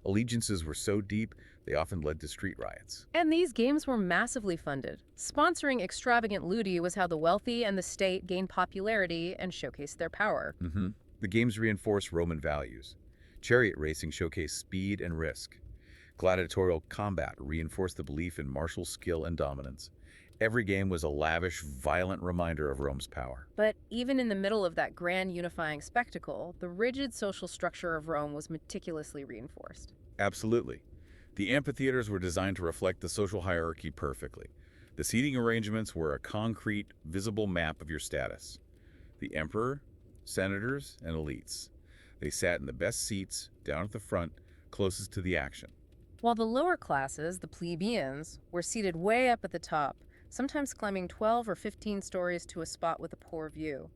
Allegiances were so deep, they often led to street riots. And these games were massively funded. Sponsoring extravagant ludi was how the wealthy and the state gained popularity and showcased their power. The games reinforced Roman values. Chariot racing showcased speed and risk. Gladiatorial combat reinforced the belief in martial skill and dominance. Every game was a lavish, violent reminder of Rome's power. But even in the middle of that grand unifying spectacle, the rigid social structure of Rome was meticulously reinforced. Absolutely. The amphitheaters were designed to reflect the social hierarchy perfectly. The seating arrangements were a concrete, visible map of your status. The emperor, senators, and elites. They sat in the best seats, down at the front, closest to the action. While the lower classes, the plebeians, were seated way up at the top, sometimes climbing 12 or 15 stories to a spot with a poor view.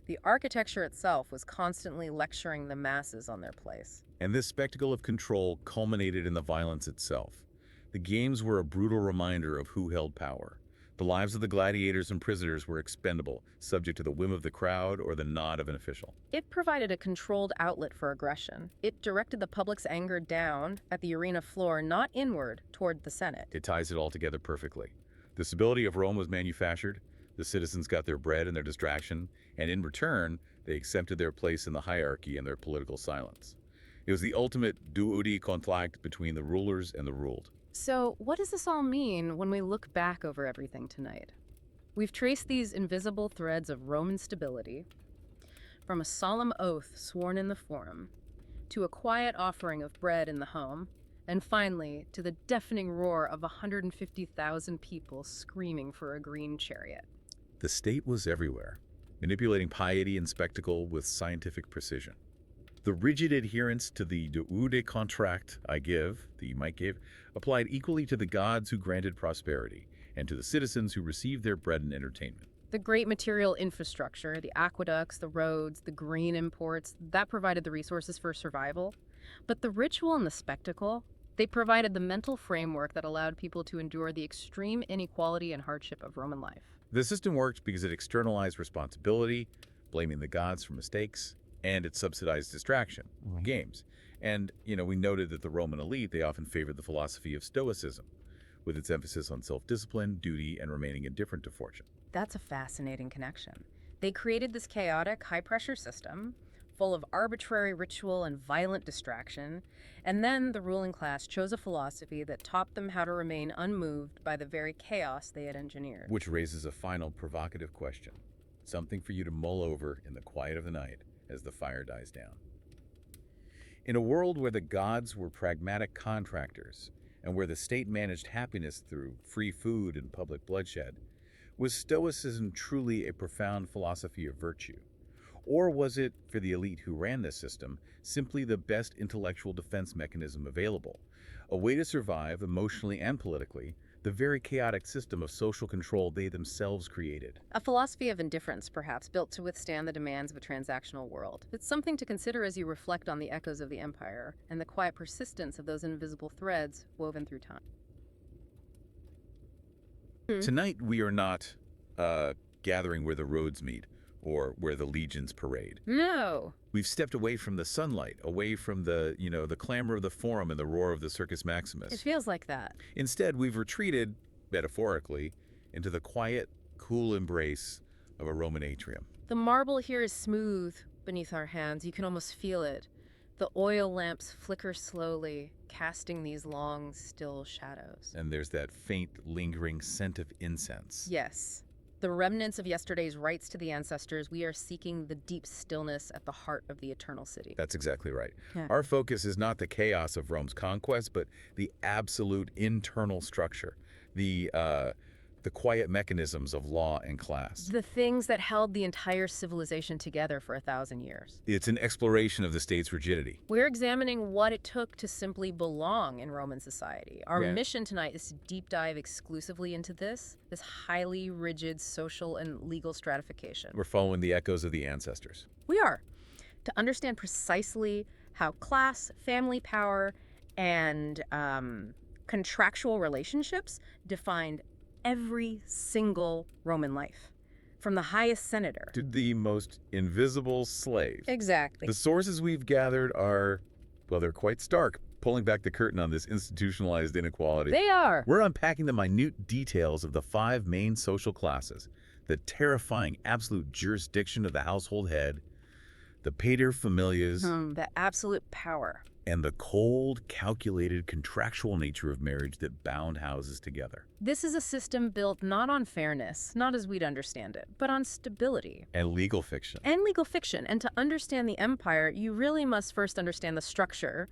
The architecture itself was constantly lecturing the masses on their place. And this spectacle of control culminated in the violence itself. The games were a brutal reminder of who held power. The lives of the gladiators and prisoners were expendable, subject to the whim of the crowd or the nod of an official. It provided a controlled outlet for aggression. It directed the public's anger down at the arena floor, not inward toward the Senate. It ties it all together perfectly. The stability of Rome was manufactured, the citizens got their bread and their distraction, and in return, they accepted their place in the hierarchy and their political silence. It was the ultimate duodi conflict between the rulers and the ruled. So, what does this all mean when we look back over everything tonight? We've traced these invisible threads of Roman stability, from a solemn oath sworn in the forum, to a quiet offering of bread in the home, and finally, to the deafening roar of 150,000 people screaming for a green chariot. The state was everywhere, manipulating piety and spectacle with scientific precision. The rigid adherence to the duode contract that you might give, applied equally to the gods who granted prosperity and to the citizens who received their bread and entertainment. The great material infrastructure, the aqueducts, the roads, the grain imports, that provided the resources for survival. But the ritual and the spectacle, they provided the mental framework that allowed people to endure the extreme inequality and hardship of Roman life. The system worked because it externalized responsibility, blaming the gods for mistakes, and it subsidized distraction, games. And, we noted that the Roman elite, they often favored the philosophy of Stoicism, with its emphasis on self-discipline, duty, and remaining indifferent to fortune. That's a fascinating connection. They created this chaotic, high-pressure system, full of arbitrary ritual and violent distraction, and then the ruling class chose a philosophy that taught them how to remain unmoved by the very chaos they had engineered. Which raises a final provocative question, something for you to mull over in the quiet of the night as the fire dies down. In a world where the gods were pragmatic contractors and where the state managed happiness through free food and public bloodshed, was Stoicism truly a profound philosophy of virtue? Or was it, for the elite who ran this system, simply the best intellectual defense mechanism available, a way to survive emotionally and politically the very chaotic system of social control they themselves created? A philosophy of indifference, perhaps, built to withstand the demands of a transactional world. It's something to consider as you reflect on the echoes of the empire and the quiet persistence of those invisible threads woven through time. Tonight, we are not gathering where the roads meet or where the legions parade. No! We've stepped away from the sunlight, away from the clamor of the forum and the roar of the Circus Maximus. It feels like that. Instead, we've retreated, metaphorically, into the quiet, cool embrace of a Roman atrium. The marble here is smooth beneath our hands. You can almost feel it. The oil lamps flicker slowly, casting these long, still shadows. And there's that faint, lingering scent of incense. Yes. The remnants of yesterday's rites to the ancestors, we are seeking the deep stillness at the heart of the eternal city. That's exactly right. Yeah. Our focus is not the chaos of Rome's conquest, but the absolute internal structure, the quiet mechanisms of law and class. The things that held the entire civilization together for 1,000 years. It's an exploration of the state's rigidity. We're examining what it took to simply belong in Roman society. Our mission tonight is to deep dive exclusively into this highly rigid social and legal stratification. We're following the echoes of the ancestors. We are. To understand precisely how class, family power, and contractual relationships defined every single Roman life, from the highest senator to the most invisible slave. Exactly. The sources we've gathered are, they're quite stark, pulling back the curtain on this institutionalized inequality. They are. We're unpacking the minute details of the 5 main social classes, the terrifying absolute jurisdiction of the household head, the pater familias, The absolute power. and the cold, calculated, contractual nature of marriage that bound houses together. This is a system built not on fairness, not as we'd understand it, but on stability. And legal fiction. And legal fiction. And to understand the empire, you really must first understand the structure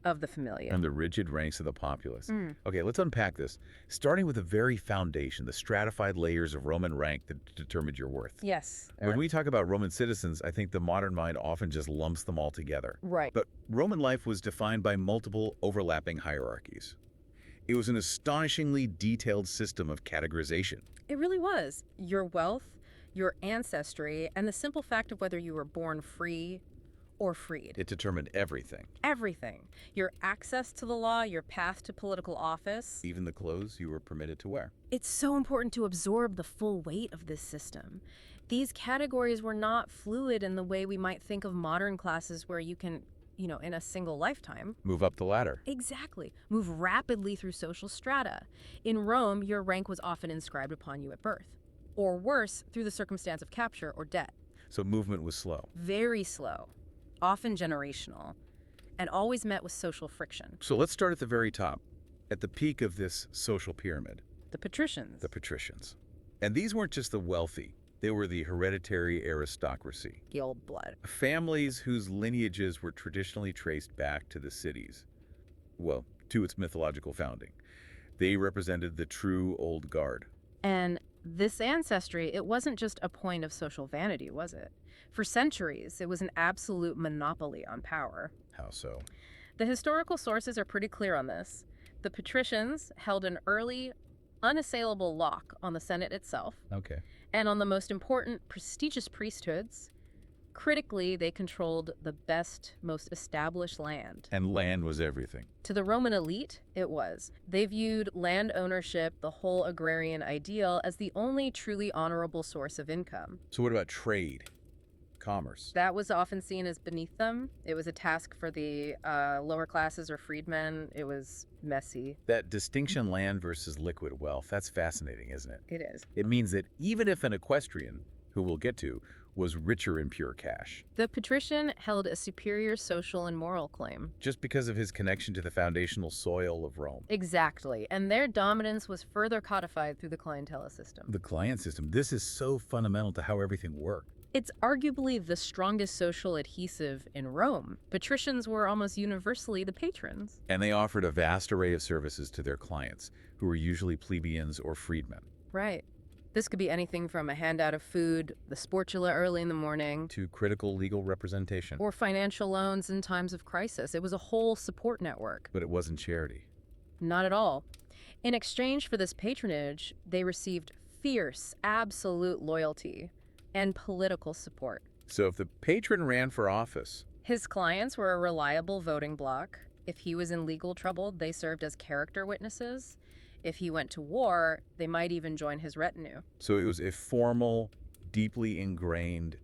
of the familia. And the rigid ranks of the populace. Okay, let's unpack this. Starting with the very foundation, the stratified layers of Roman rank that determined your worth. Yes. When we talk about Roman citizens, I think the modern mind often just lumps them all together. Right. But Roman life was defined by multiple overlapping hierarchies. It was an astonishingly detailed system of categorization. It really was. Your wealth, your ancestry, and the simple fact of whether you were born free or freed. It determined everything. Everything. Your access to the law, your path to political office. Even the clothes you were permitted to wear. It's so important to absorb the full weight of this system. These categories were not fluid in the way we might think of modern classes where you can, in a single lifetime. Move up the ladder. Exactly. Move rapidly through social strata. In Rome, your rank was often inscribed upon you at birth. Or worse, through the circumstance of capture or debt. So movement was slow. Very slow. Often generational, and always met with social friction. So let's start at the very top, at the peak of this social pyramid. The patricians. The patricians. And these weren't just the wealthy. They were the hereditary aristocracy. The old blood. Families whose lineages were traditionally traced back to the cities. Well, to its mythological founding. They represented the true old guard. And this ancestry, it wasn't just a point of social vanity, was it? For centuries, it was an absolute monopoly on power. How so? The historical sources are pretty clear on this. The patricians held an early, unassailable lock on the Senate itself. Okay. And on the most important, prestigious priesthoods. Critically, they controlled the best, most established land. And land was everything. To the Roman elite, it was. They viewed land ownership, the whole agrarian ideal, as the only truly honorable source of income. So what about trade? Commerce? That was often seen as beneath them. It was a task for the lower classes or freedmen. It was messy. That distinction, land versus liquid wealth, that's fascinating, isn't it? It is. It means that even if an equestrian, who we'll get to, was richer in pure cash, the patrician held a superior social and moral claim. just because of his connection to the foundational soil of Rome. Exactly. And their dominance was further codified through the clientele system. The client system, this is so fundamental to how everything worked. It's arguably the strongest social adhesive in Rome. Patricians were almost universally the patrons. And they offered a vast array of services to their clients, who were usually plebeians or freedmen. Right. This could be anything from a handout of food, the sportula early in the morning, To critical legal representation. or financial loans in times of crisis. It was a whole support network. But it wasn't charity. Not at all. In exchange for this patronage, they received fierce, absolute loyalty and political support. So if the patron ran for office, His clients were a reliable voting bloc. If he was in legal trouble, they served as character witnesses. If he went to war, they might even join his retinue. so it was a formal, deeply ingrained,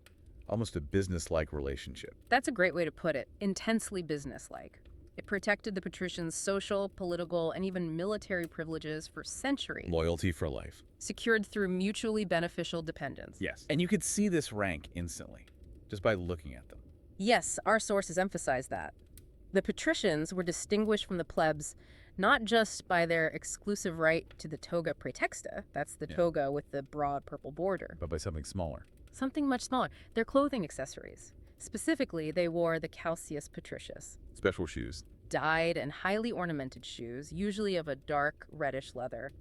almost a business-like relationship. That's a great way to put it. Intensely businesslike. It protected the patricians' social, political, and even military privileges for centuries, Loyalty for life. secured through mutually beneficial dependence. Yes. And you could see this rank instantly, just by looking at them. Yes, our sources emphasize that. The patricians were distinguished from the plebs not just by their exclusive right to the toga praetexta, that's the Yeah. toga with the broad purple border, But by something smaller. something much smaller, their clothing accessories. Specifically, they wore the calceus patricius, Special shoes. dyed and highly ornamented shoes, usually of a dark reddish leather.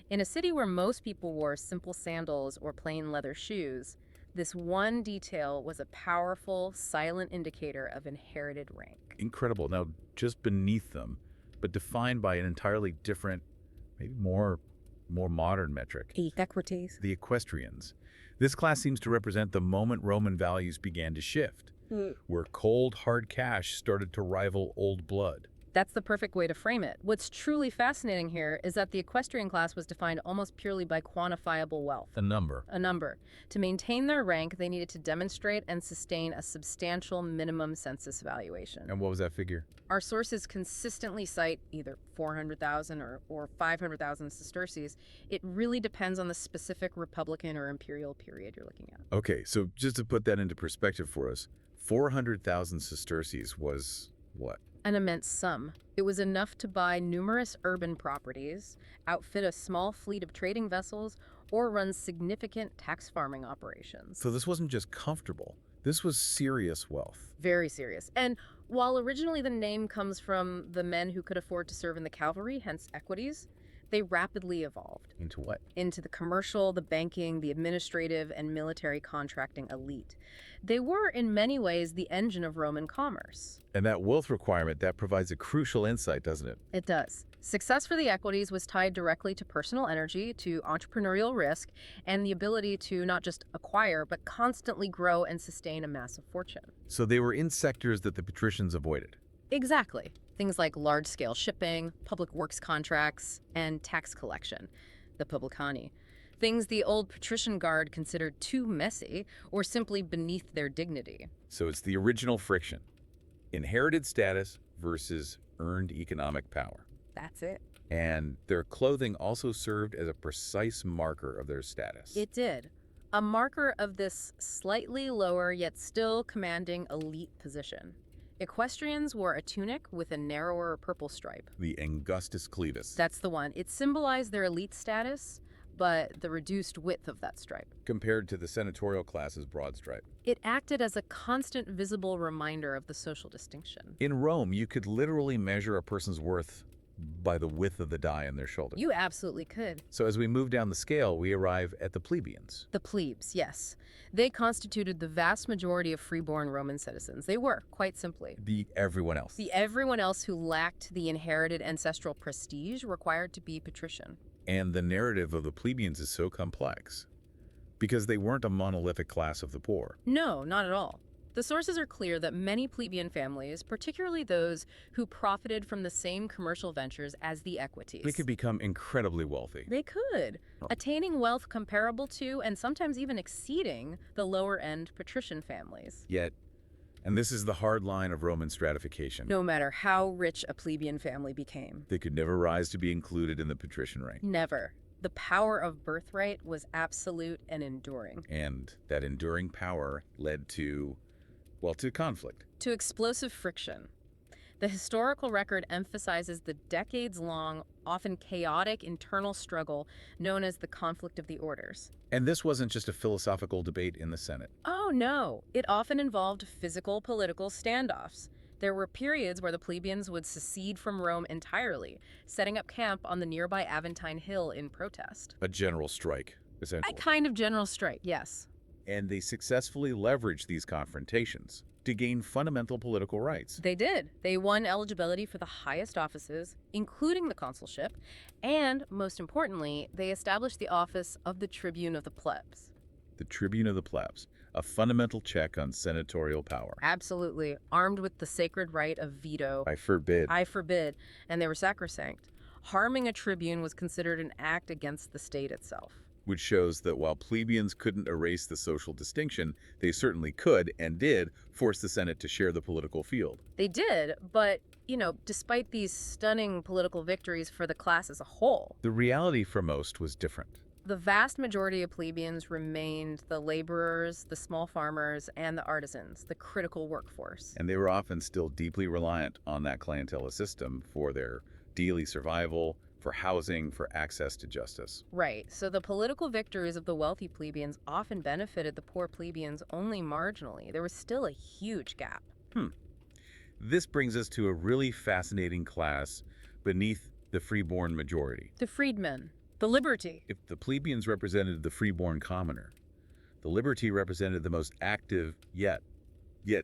In a city where most people wore simple sandals or plain leather shoes, this one detail was a powerful, silent indicator of inherited rank. Incredible. Now, just beneath them, but defined by an entirely different, maybe more modern metric. Equites. The equestrians. This class seems to represent the moment Roman values began to shift, where cold, hard cash started to rival old blood. That's the perfect way to frame it. What's truly fascinating here is that the equestrian class was defined almost purely by quantifiable wealth. A number. A number. To maintain their rank, they needed to demonstrate and sustain a substantial minimum census valuation. And what was that figure? Our sources consistently cite either 400,000 or 500,000 sesterces. It really depends on the specific republican or imperial period you're looking at. Okay, so just to put that into perspective for us, 400,000 sesterces was what? An immense sum. It was enough to buy numerous urban properties, outfit a small fleet of trading vessels, or run significant tax farming operations. So this wasn't just comfortable. This was serious wealth. Very serious. And while originally the name comes from the men who could afford to serve in the cavalry, hence equities, they rapidly evolved Into what? into the commercial, the banking, the administrative, and military contracting elite. They were, in many ways, the engine of Roman commerce. And that wealth requirement, that provides a crucial insight, doesn't it? It does. Success for the equities was tied directly to personal energy, to entrepreneurial risk, and the ability to not just acquire, but constantly grow and sustain a massive fortune. So they were in sectors that the patricians avoided. Exactly. Things like large-scale shipping, public works contracts, and tax collection, the publicani. Things the old patrician guard considered too messy or simply beneath their dignity. So it's the original friction. Inherited status versus earned economic power. That's it. And their clothing also served as a precise marker of their status. It did. A marker of this slightly lower yet still commanding elite position. Equestrians wore a tunic with a narrower purple stripe. The angustus clevis. That's the one. It symbolized their elite status, but the reduced width of that stripe. Compared to the senatorial class's broad stripe. It acted as a constant visible reminder of the social distinction. In Rome, you could literally measure a person's worth by the width of the die on their shoulder. You absolutely could. So as we move down the scale, we arrive at the plebeians. The plebes, yes. They constituted the vast majority of freeborn Roman citizens. They were, quite simply. The everyone else. The everyone else who lacked the inherited ancestral prestige required to be patrician. And the narrative of the plebeians is so complex because they weren't a monolithic class of the poor. No, not at all. The sources are clear that many plebeian families, particularly those who profited from the same commercial ventures as the equites, They could become incredibly wealthy. They could, attaining wealth comparable to and sometimes even exceeding the lower-end patrician families. Yet, and this is the hard line of Roman stratification, No matter how rich a plebeian family became. they could never rise to be included in the patrician rank. Never. The power of birthright was absolute and enduring. And that enduring power led to conflict. To explosive friction. The historical record emphasizes the decades-long, often chaotic internal struggle known as the conflict of the orders. And this wasn't just a philosophical debate in the Senate. Oh no, it often involved physical political standoffs. There were periods where the plebeians would secede from Rome entirely, setting up camp on the nearby Aventine Hill in protest. A general strike, A essentially. kind of general strike, yes. And they successfully leveraged these confrontations to gain fundamental political rights. They did. They won eligibility for the highest offices, including the consulship, and, most importantly, they established the office of the tribune of the plebs. The tribune of the plebs, a fundamental check on senatorial power. Absolutely. Armed with the sacred right of veto. I forbid. I forbid. And they were sacrosanct. Harming a tribune was considered an act against the state itself. Which shows that while plebeians couldn't erase the social distinction, they certainly could and did force the Senate to share the political field. They did, but, despite these stunning political victories for the class as a whole, The reality for most was different. the vast majority of plebeians remained the laborers, the small farmers, and the artisans, the critical workforce. And they were often still deeply reliant on that clientelist system for their daily survival, for housing, for access to justice. Right, so the political victories of the wealthy plebeians often benefited the poor plebeians only marginally. There was still a huge gap. This brings us to a really fascinating class beneath the freeborn majority. The freedmen, the liberty. If the plebeians represented the freeborn commoner, the liberty represented the most active yet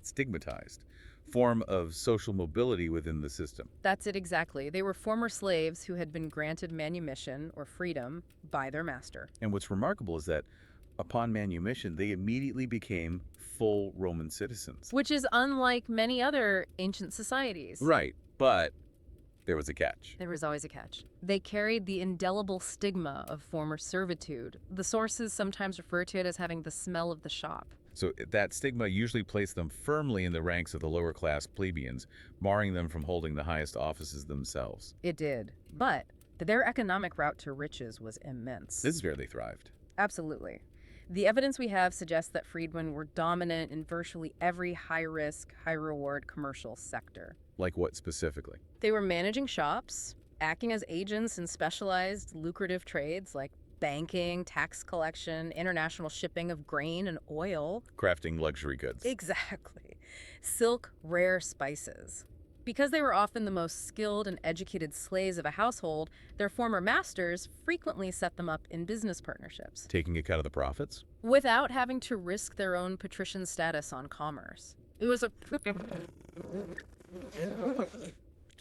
stigmatized form of social mobility within the system. That's it exactly. They were former slaves who had been granted manumission or freedom by their master. And what's remarkable is that upon manumission, they immediately became full Roman citizens. Which is unlike many other ancient societies. Right, but there was a catch. There was always a catch. They carried the indelible stigma of former servitude. The sources sometimes refer to it as having the smell of the shop. So that stigma usually placed them firmly in the ranks of the lower class plebeians, marring them from holding the highest offices themselves. It did. But their economic route to riches was immense. This is where they thrived. Absolutely. The evidence we have suggests that freedmen were dominant in virtually every high-risk, high-reward commercial sector. Like what specifically? They were managing shops, acting as agents in specialized lucrative trades like banking, tax collection, international shipping of grain and oil. Crafting luxury goods. Exactly. Silk, rare spices. Because they were often the most skilled and educated slaves of a household, their former masters frequently set them up in business partnerships, Taking a cut of the profits? without having to risk their own patrician status on commerce. It was a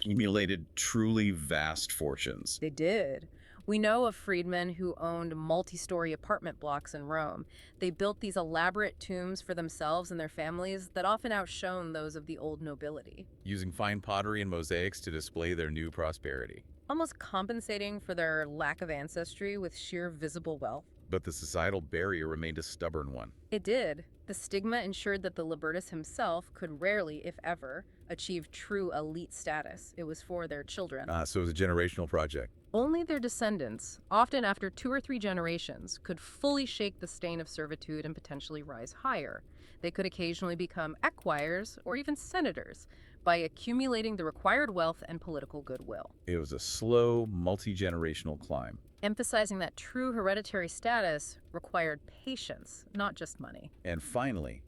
Accumulated truly vast fortunes. They did. We know of freedmen who owned multi-story apartment blocks in Rome. They built these elaborate tombs for themselves and their families that often outshone those of the old nobility, Using fine pottery and mosaics to display their new prosperity. almost compensating for their lack of ancestry with sheer visible wealth. But the societal barrier remained a stubborn one. It did. The stigma ensured that the Libertus himself could rarely, if ever, achieve true elite status. It was for their children. So it was a generational project. Only their descendants, often after 2 or 3 generations, could fully shake the stain of servitude and potentially rise higher. They could occasionally become equires or even senators by accumulating the required wealth and political goodwill, It was a slow, multi-generational climb. emphasizing that true hereditary status required patience, not just money. And finally,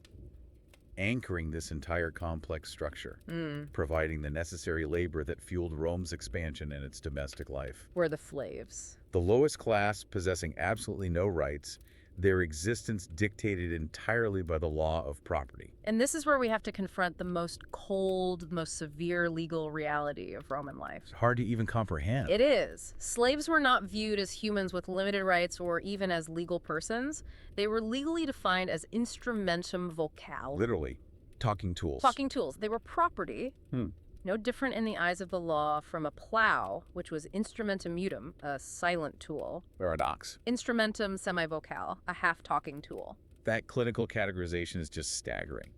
anchoring this entire complex structure, Mm. providing the necessary labor that fueled Rome's expansion and its domestic life. Were the slaves. The lowest class possessing absolutely no rights, their existence dictated entirely by the law of property. And this is where we have to confront the most cold, most severe legal reality of Roman life. It's hard to even comprehend. It is. Slaves were not viewed as humans with limited rights or even as legal persons. They were legally defined as instrumentum vocale. Literally, talking tools. Talking tools. They were property. Hmm. No different in the eyes of the law from a plow, which was instrumentum mutum, a silent tool. Paradox. Instrumentum semivocale, a half-talking tool. That clinical categorization is just staggering.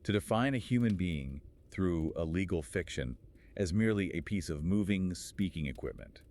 To define a human being through a legal fiction as merely a piece of moving, speaking equipment.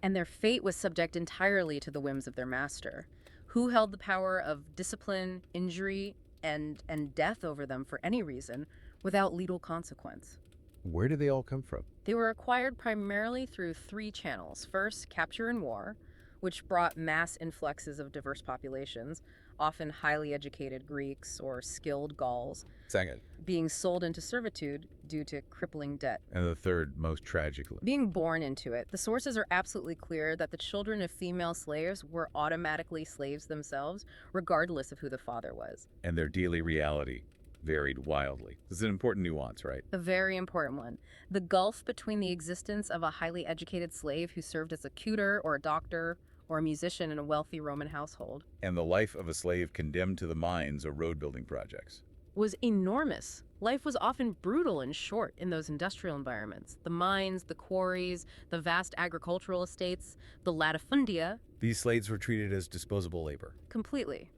And their fate was subject entirely to the whims of their master, who held the power of discipline, injury, and death over them for any reason without legal consequence. Where do they all come from? They were acquired primarily through 3 channels. First, capture and war, which brought mass influxes of diverse populations, often highly educated Greeks or skilled Gauls, Second, being sold into servitude due to crippling debt. and the third, most tragically. Being born into it, the sources are absolutely clear that the children of female slaves were automatically slaves themselves, regardless of who the father was. And their daily reality varied wildly. This is an important nuance, right? A very important one. The gulf between the existence of a highly educated slave who served as a tutor or a doctor or a musician in a wealthy Roman household And the life of a slave condemned to the mines or road building projects. was enormous. Life was often brutal and short in those industrial environments. The mines, the quarries, the vast agricultural estates, the latifundia, These slaves were treated as disposable labor. completely.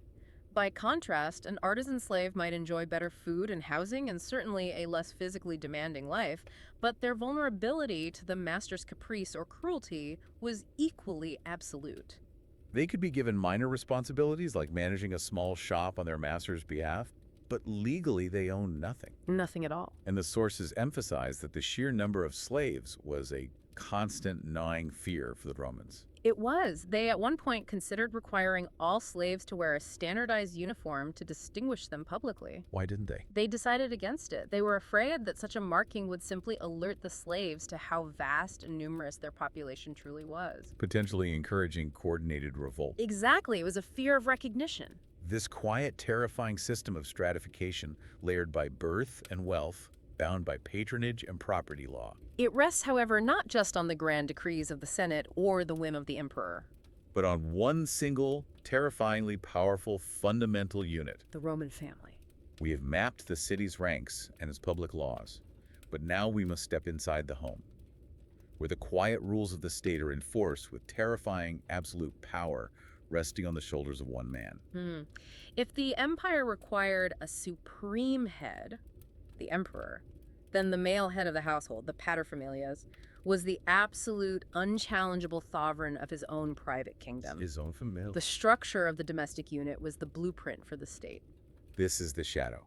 By contrast, an artisan slave might enjoy better food and housing and certainly a less physically demanding life, but their vulnerability to the master's caprice or cruelty was equally absolute. They could be given minor responsibilities like managing a small shop on their master's behalf, but legally they owned nothing. Nothing at all. And the sources emphasize that the sheer number of slaves was a constant gnawing fear for the Romans. It was. They at one point considered requiring all slaves to wear a standardized uniform to distinguish them publicly. Why didn't they? They decided against it. They were afraid that such a marking would simply alert the slaves to how vast and numerous their population truly was. Potentially encouraging coordinated revolt. Exactly. It was a fear of recognition. This quiet, terrifying system of stratification, layered by birth and wealth, bound by patronage and property law. It rests, however, not just on the grand decrees of the Senate or the whim of the emperor. But on one single, terrifyingly powerful, fundamental unit. The Roman family. We have mapped the city's ranks and its public laws, but now we must step inside the home, where the quiet rules of the state are enforced with terrifying, absolute power resting on the shoulders of one man. If the empire required a supreme head, the emperor, then the male head of the household, the paterfamilias, was the absolute, unchallengeable sovereign of his own private kingdom. His own familiar. The structure of the domestic unit was the blueprint for the state. This is the shadow.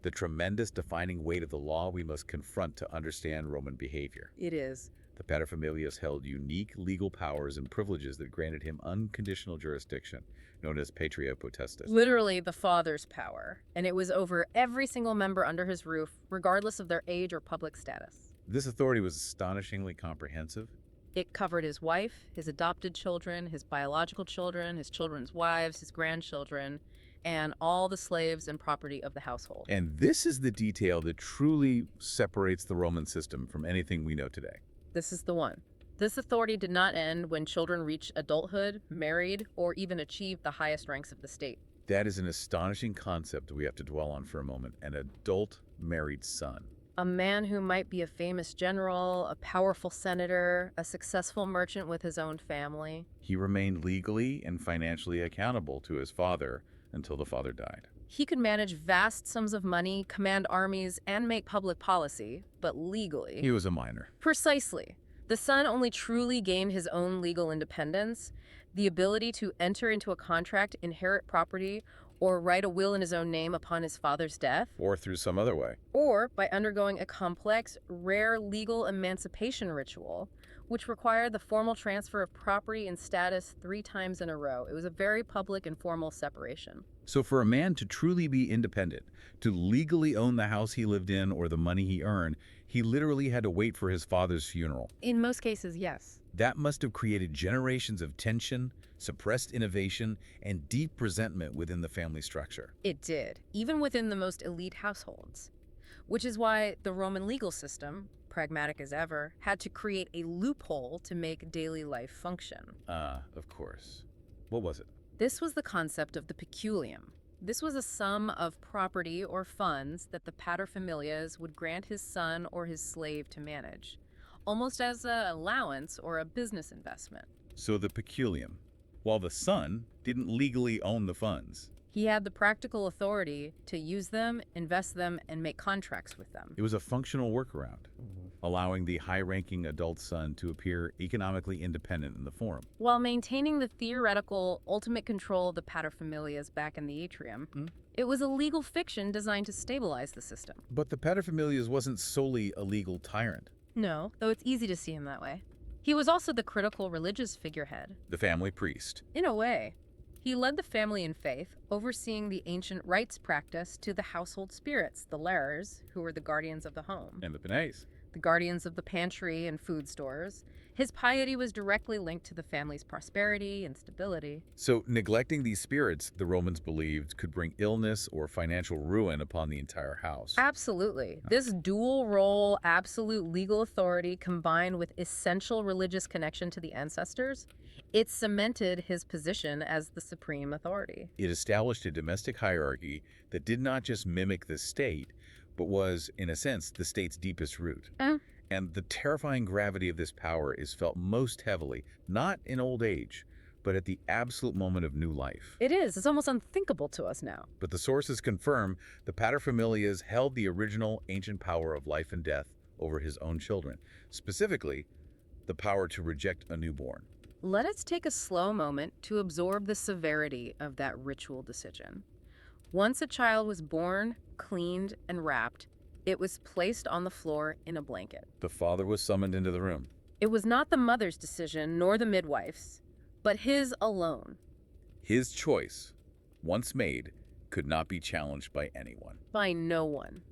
the tremendous defining weight of the law we must confront to understand Roman behavior. It is. The paterfamilias held unique legal powers and privileges that granted him unconditional jurisdiction, known as patria potestas. Literally the father's power, and it was over every single member under his roof, regardless of their age or public status. This authority was astonishingly comprehensive. It covered his wife, his adopted children, his biological children, his children's wives, his grandchildren, and all the slaves and property of the household. And this is the detail that truly separates the Roman system from anything we know today. This is the one. This authority did not end when children reached adulthood, married, or even achieved the highest ranks of the state. That is an astonishing concept we have to dwell on for a moment. An adult married son. A man who might be a famous general, a powerful senator, a successful merchant with his own family. He remained legally and financially accountable to his father until the father died. He could manage vast sums of money, command armies, and make public policy, but legally. He was a minor. Precisely. The son only truly gained his own legal independence, the ability to enter into a contract, inherit property, or write a will in his own name upon his father's death, Or through some other way. or by undergoing a complex, rare legal emancipation ritual, which required the formal transfer of property and status 3 times in a row. It was a very public and formal separation. So for a man to truly be independent, to legally own the house he lived in or the money he earned, he literally had to wait for his father's funeral. In most cases, yes. That must have created generations of tension, suppressed innovation, and deep resentment within the family structure. It did, even within the most elite households. Which is why the Roman legal system, pragmatic as ever, had to create a loophole to make daily life function. Of course. What was it? This was the concept of the peculium. This was a sum of property or funds that the paterfamilias would grant his son or his slave to manage, almost as an allowance or a business investment. So the peculium. While the son didn't legally own the funds. He had the practical authority to use them, invest them, and make contracts with them. It was a functional workaround, allowing the high-ranking adult son to appear economically independent in the forum. While maintaining the theoretical ultimate control of the paterfamilias back in the atrium, it was a legal fiction designed to stabilize the system. But the paterfamilias wasn't solely a legal tyrant. No, though it's easy to see him that way. He was also the critical religious figurehead. The family priest. In a way. He led the family in faith, overseeing the ancient rites practice to the household spirits, the lares, who were the guardians of the home, And the penes. the guardians of the pantry and food stores. His piety was directly linked to the family's prosperity and stability. So neglecting these spirits, the Romans believed, could bring illness or financial ruin upon the entire house. Absolutely. This dual role, absolute legal authority combined with essential religious connection to the ancestors, it cemented his position as the supreme authority. It established a domestic hierarchy that did not just mimic the state, but was, in a sense, the state's deepest root. And the terrifying gravity of this power is felt most heavily, not in old age, but at the absolute moment of new life. It is. It's almost unthinkable to us now. But the sources confirm the paterfamilias held the original ancient power of life and death over his own children, specifically the power to reject a newborn. Let us take a slow moment to absorb the severity of that ritual decision. Once a child was born, cleaned, and wrapped, it was placed on the floor in a blanket. The father was summoned into the room. It was not the mother's decision nor the midwife's, but his alone. His choice, once made, could not be challenged by anyone. By no one.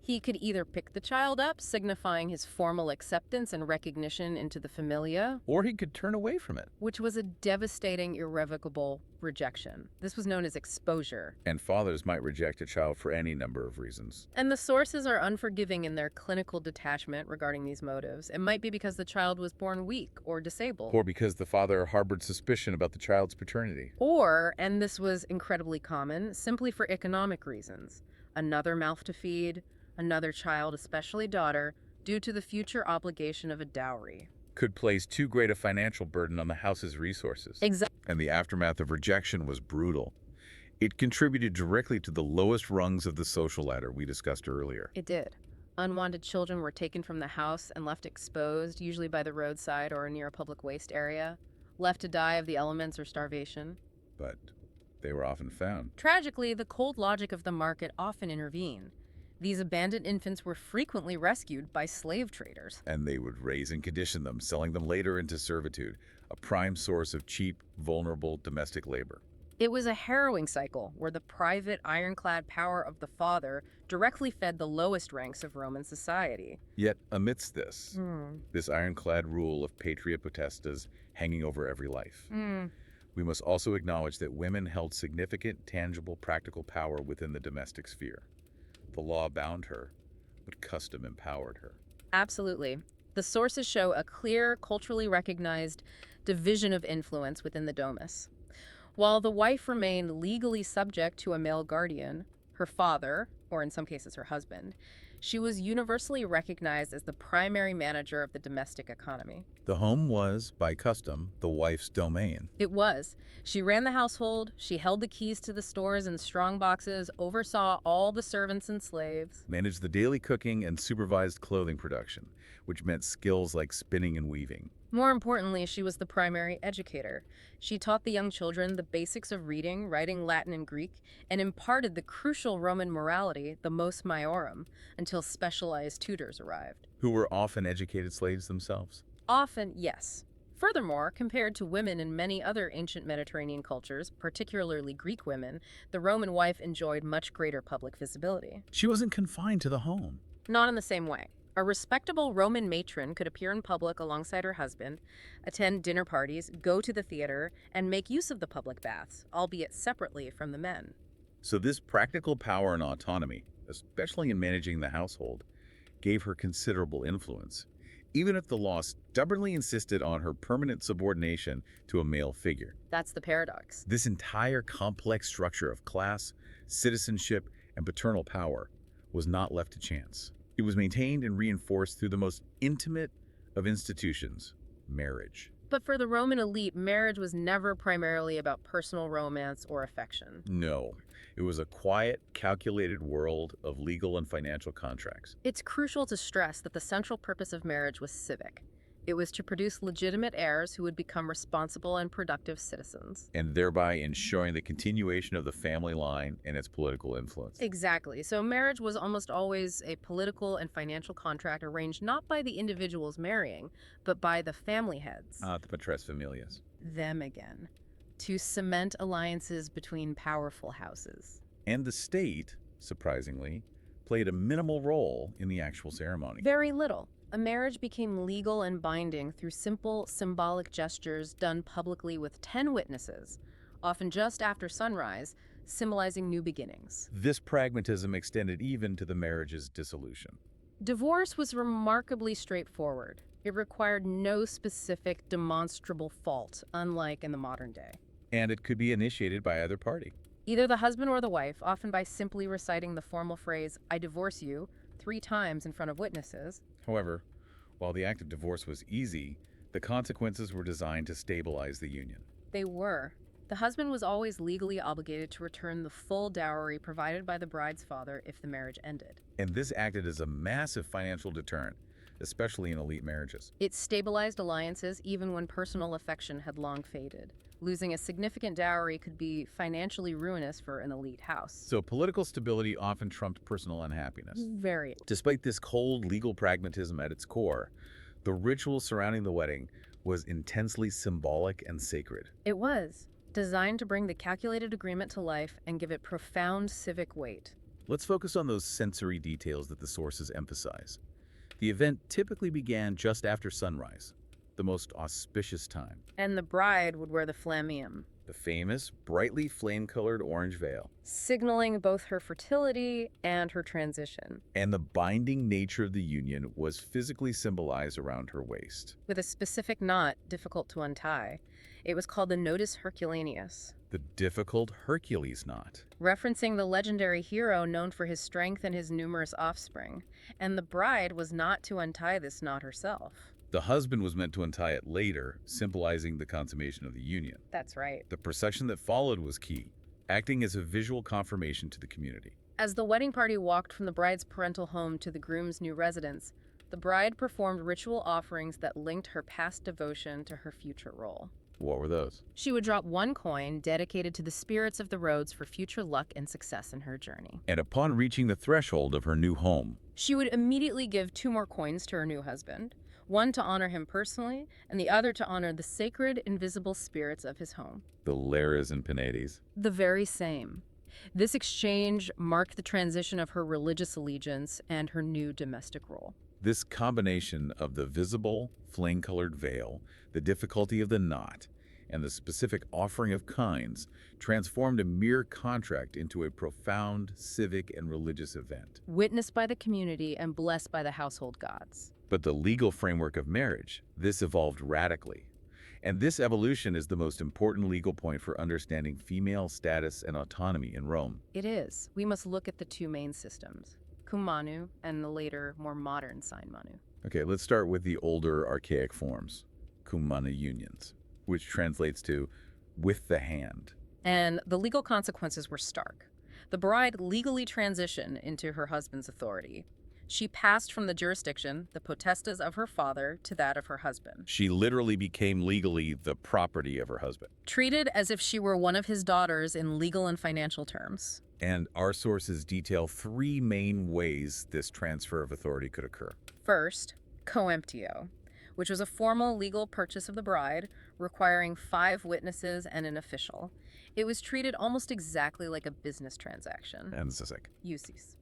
He could either pick the child up, signifying his formal acceptance and recognition into the familia, Or he could turn away from it. which was a devastating, irrevocable rejection. This was known as exposure. And fathers might reject a child for any number of reasons. And the sources are unforgiving in their clinical detachment regarding these motives. It might be because the child was born weak or disabled. Or because the father harbored suspicion about the child's paternity. Or, and this was incredibly common, simply for economic reasons. Another mouth to feed, another child, especially daughter, due to the future obligation of a dowry. Could place too great a financial burden on the house's resources. Exactly. And the aftermath of rejection was brutal. It contributed directly to the lowest rungs of the social ladder we discussed earlier. It did. Unwanted children were taken from the house and left exposed, usually by the roadside or near a public waste area, left to die of the elements or starvation. But they were often found. Tragically, the cold logic of the market often intervened. These abandoned infants were frequently rescued by slave traders. And they would raise and condition them, selling them later into servitude, a prime source of cheap, vulnerable domestic labor. It was a harrowing cycle where the private, ironclad power of the father directly fed the lowest ranks of Roman society. Yet, amidst this ironclad rule of patria potestas hanging over every life, we must also acknowledge that women held significant, tangible, practical power within the domestic sphere. The law bound her, but custom empowered her. Absolutely. The sources show a clear, culturally recognized division of influence within the domus. While the wife remained legally subject to a male guardian, her father, or in some cases her husband, she was universally recognized as the primary manager of the domestic economy. The home was, by custom, the wife's domain. It was. She ran the household, she held the keys to the stores and strong boxes, oversaw all the servants and slaves. Managed the daily cooking and supervised clothing production, which meant skills like spinning and weaving. More importantly, she was the primary educator. She taught the young children the basics of reading, writing Latin and Greek, and imparted the crucial Roman morality, the mos maiorum, until specialized tutors arrived. Who were often educated slaves themselves. Often, yes. Furthermore, compared to women in many other ancient Mediterranean cultures, particularly Greek women, the Roman wife enjoyed much greater public visibility. She wasn't confined to the home. Not in the same way. A respectable Roman matron could appear in public alongside her husband, attend dinner parties, go to the theater, and make use of the public baths, albeit separately from the men. So this practical power and autonomy, especially in managing the household, gave her considerable influence, even if the law stubbornly insisted on her permanent subordination to a male figure. That's the paradox. This entire complex structure of class, citizenship, and paternal power was not left to chance. It was maintained and reinforced through the most intimate of institutions, marriage. But for the Roman elite, marriage was never primarily about personal romance or affection. No, it was a quiet, calculated world of legal and financial contracts. It's crucial to stress that the central purpose of marriage was civic. It was to produce legitimate heirs who would become responsible and productive citizens. And thereby ensuring the continuation of the family line and its political influence. Exactly. So marriage was almost always a political and financial contract arranged not by the individuals marrying, but by the family heads. The patres familias. Them again. To cement alliances between powerful houses. And the state, surprisingly, played a minimal role in the actual ceremony. Very little. A marriage became legal and binding through simple, symbolic gestures done publicly with 10 witnesses, often just after sunrise, symbolizing new beginnings. This pragmatism extended even to the marriage's dissolution. Divorce was remarkably straightforward. It required no specific, demonstrable fault, unlike in the modern day. And it could be initiated by either party. Either the husband or the wife, often by simply reciting the formal phrase, "I divorce you," 3 times in front of witnesses. However, while the act of divorce was easy, the consequences were designed to stabilize the union. They were. The husband was always legally obligated to return the full dowry provided by the bride's father if the marriage ended. And this acted as a massive financial deterrent, especially in elite marriages. It stabilized alliances even when personal affection had long faded. Losing a significant dowry could be financially ruinous for an elite house. So political stability often trumped personal unhappiness. Very. Despite this cold legal pragmatism at its core, the ritual surrounding the wedding was intensely symbolic and sacred. It was. Designed to bring the calculated agreement to life and give it profound civic weight. Let's focus on those sensory details that the sources emphasize. The event typically began just after sunrise, the most auspicious time. And the bride would wear the flammeum, The famous, brightly flame-colored orange veil. signaling both her fertility and her transition, And the binding nature of the union was physically symbolized around her waist. with a specific knot difficult to untie. It was called the nodus herculaneus, The difficult Hercules knot. referencing the legendary hero known for his strength and his numerous offspring. And the bride was not to untie this knot herself. The husband was meant to untie it later, symbolizing the consummation of the union. That's right. The procession that followed was key, acting as a visual confirmation to the community. As the wedding party walked from the bride's parental home to the groom's new residence, the bride performed ritual offerings that linked her past devotion to her future role. What were those? She would drop one coin dedicated to the spirits of the roads for future luck and success in her journey. And upon reaching the threshold of her new home, She would immediately give 2 more coins to her new husband, one to honor him personally, and the other to honor the sacred, invisible spirits of his home. the Lares and Penates. The very same. This exchange marked the transition of her religious allegiance and her new domestic role. This combination of the visible, flame-colored veil, the difficulty of the knot, and the specific offering of kinds transformed a mere contract into a profound civic and religious event. Witnessed by the community and blessed by the household gods. But the legal framework of marriage, this evolved radically. And this evolution is the most important legal point for understanding female status and autonomy in Rome. It is. We must look at the 2 main systems, cum manu and the later, more modern sign manu. Okay, let's start with the older archaic forms, cum manu unions, which translates to with the hand. And the legal consequences were stark. The bride legally transitioned into her husband's authority. She passed from the jurisdiction, the potestas of her father, to that of her husband. She literally became legally the property of her husband. Treated as if she were one of his daughters in legal and financial terms. And our sources detail 3 main ways this transfer of authority could occur. First, coemptio, which was a formal legal purchase of the bride, requiring 5 witnesses and an official. It was treated almost exactly like a business transaction. And this is like, Usis,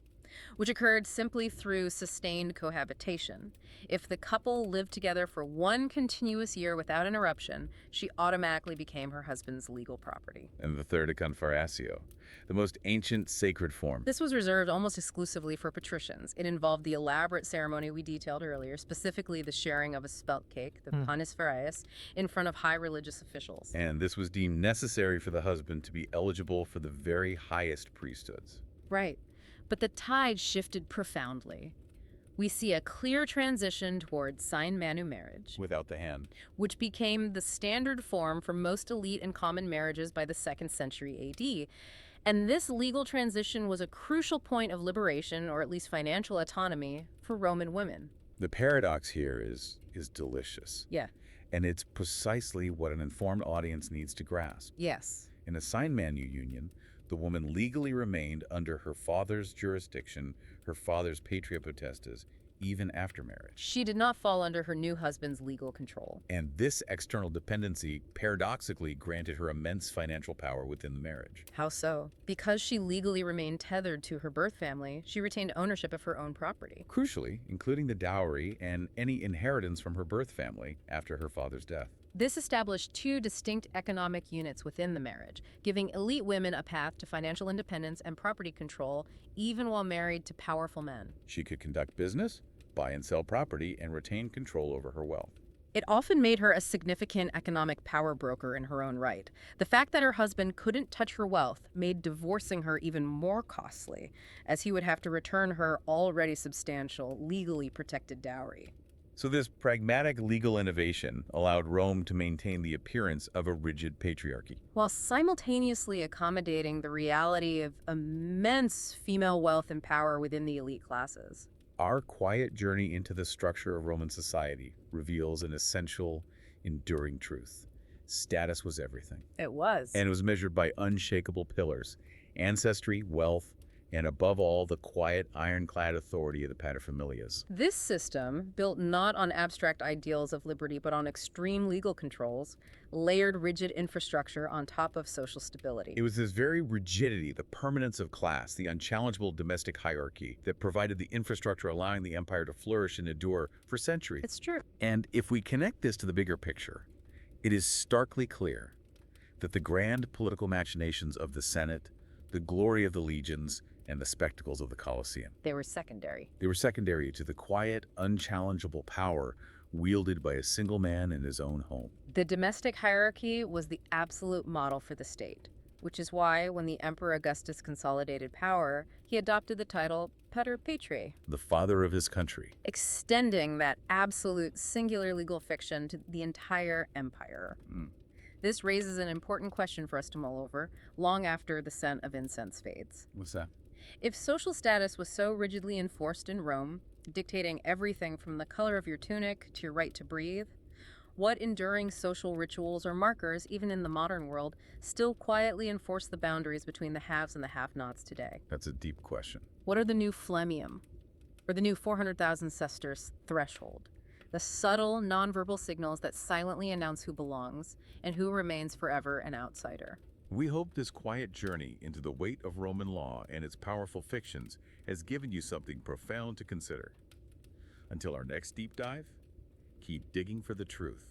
which occurred simply through sustained cohabitation. If the couple lived together for 1 continuous year without interruption, she automatically became her husband's legal property. and the third, a confarratio, the most ancient sacred form. This was reserved almost exclusively for patricians. It involved the elaborate ceremony we detailed earlier, specifically the sharing of a spelt cake, the panis ferias, in front of high religious officials. And this was deemed necessary for the husband to be eligible for the very highest priesthoods. Right. But the tide shifted profoundly. We see a clear transition towards sign manu marriage, Without the hand. which became the standard form for most elite and common marriages by the 2nd century AD. And this legal transition was a crucial point of liberation, or at least financial autonomy, for Roman women. The paradox here is delicious. Yeah. And it's precisely what an informed audience needs to grasp. Yes. In a sign manu union, the woman legally remained under her father's jurisdiction, her father's patria potestas, even after marriage. She did not fall under her new husband's legal control. And this external dependency paradoxically granted her immense financial power within the marriage. How so? Because she legally remained tethered to her birth family, she retained ownership of her own property. Crucially, including the dowry and any inheritance from her birth family after her father's death. This established 2 distinct economic units within the marriage, giving elite women a path to financial independence and property control, even while married to powerful men. She could conduct business, buy and sell property, and retain control over her wealth. It often made her a significant economic power broker in her own right. The fact that her husband couldn't touch her wealth made divorcing her even more costly, as he would have to return her already substantial, legally protected dowry. So this pragmatic legal innovation allowed Rome to maintain the appearance of a rigid patriarchy. While simultaneously accommodating the reality of immense female wealth and power within the elite classes. Our quiet journey into the structure of Roman society reveals an essential, enduring truth. Status was everything. It was. And it was measured by unshakable pillars: ancestry, wealth, and above all, the quiet, ironclad authority of the paterfamilias. This system, built not on abstract ideals of liberty but on extreme legal controls, layered rigid infrastructure on top of social stability. It was this very rigidity, the permanence of class, the unchallengeable domestic hierarchy that provided the infrastructure allowing the empire to flourish and endure for centuries. It's true. And if we connect this to the bigger picture, it is starkly clear that the grand political machinations of the Senate, the glory of the legions, and the spectacles of the Colosseum, They were secondary. they were secondary to the quiet, unchallengeable power wielded by a single man in his own home. The domestic hierarchy was the absolute model for the state, which is why when the Emperor Augustus consolidated power, he adopted the title Pater Patriae, The father of his country. extending that absolute singular legal fiction to the entire empire. This raises an important question for us to mull over long after the scent of incense fades. What's that? If social status was so rigidly enforced in Rome, dictating everything from the color of your tunic to your right to breathe, What enduring social rituals or markers, even in the modern world, still quietly enforce the boundaries between the haves and the have-nots today? That's a deep question. What are the new phlegmium, or the new 400,000 sesterce threshold? The subtle, nonverbal signals that silently announce who belongs and who remains forever an outsider. We hope this quiet journey into the weight of Roman law and its powerful fictions has given you something profound to consider. Until our next deep dive, keep digging for the truth.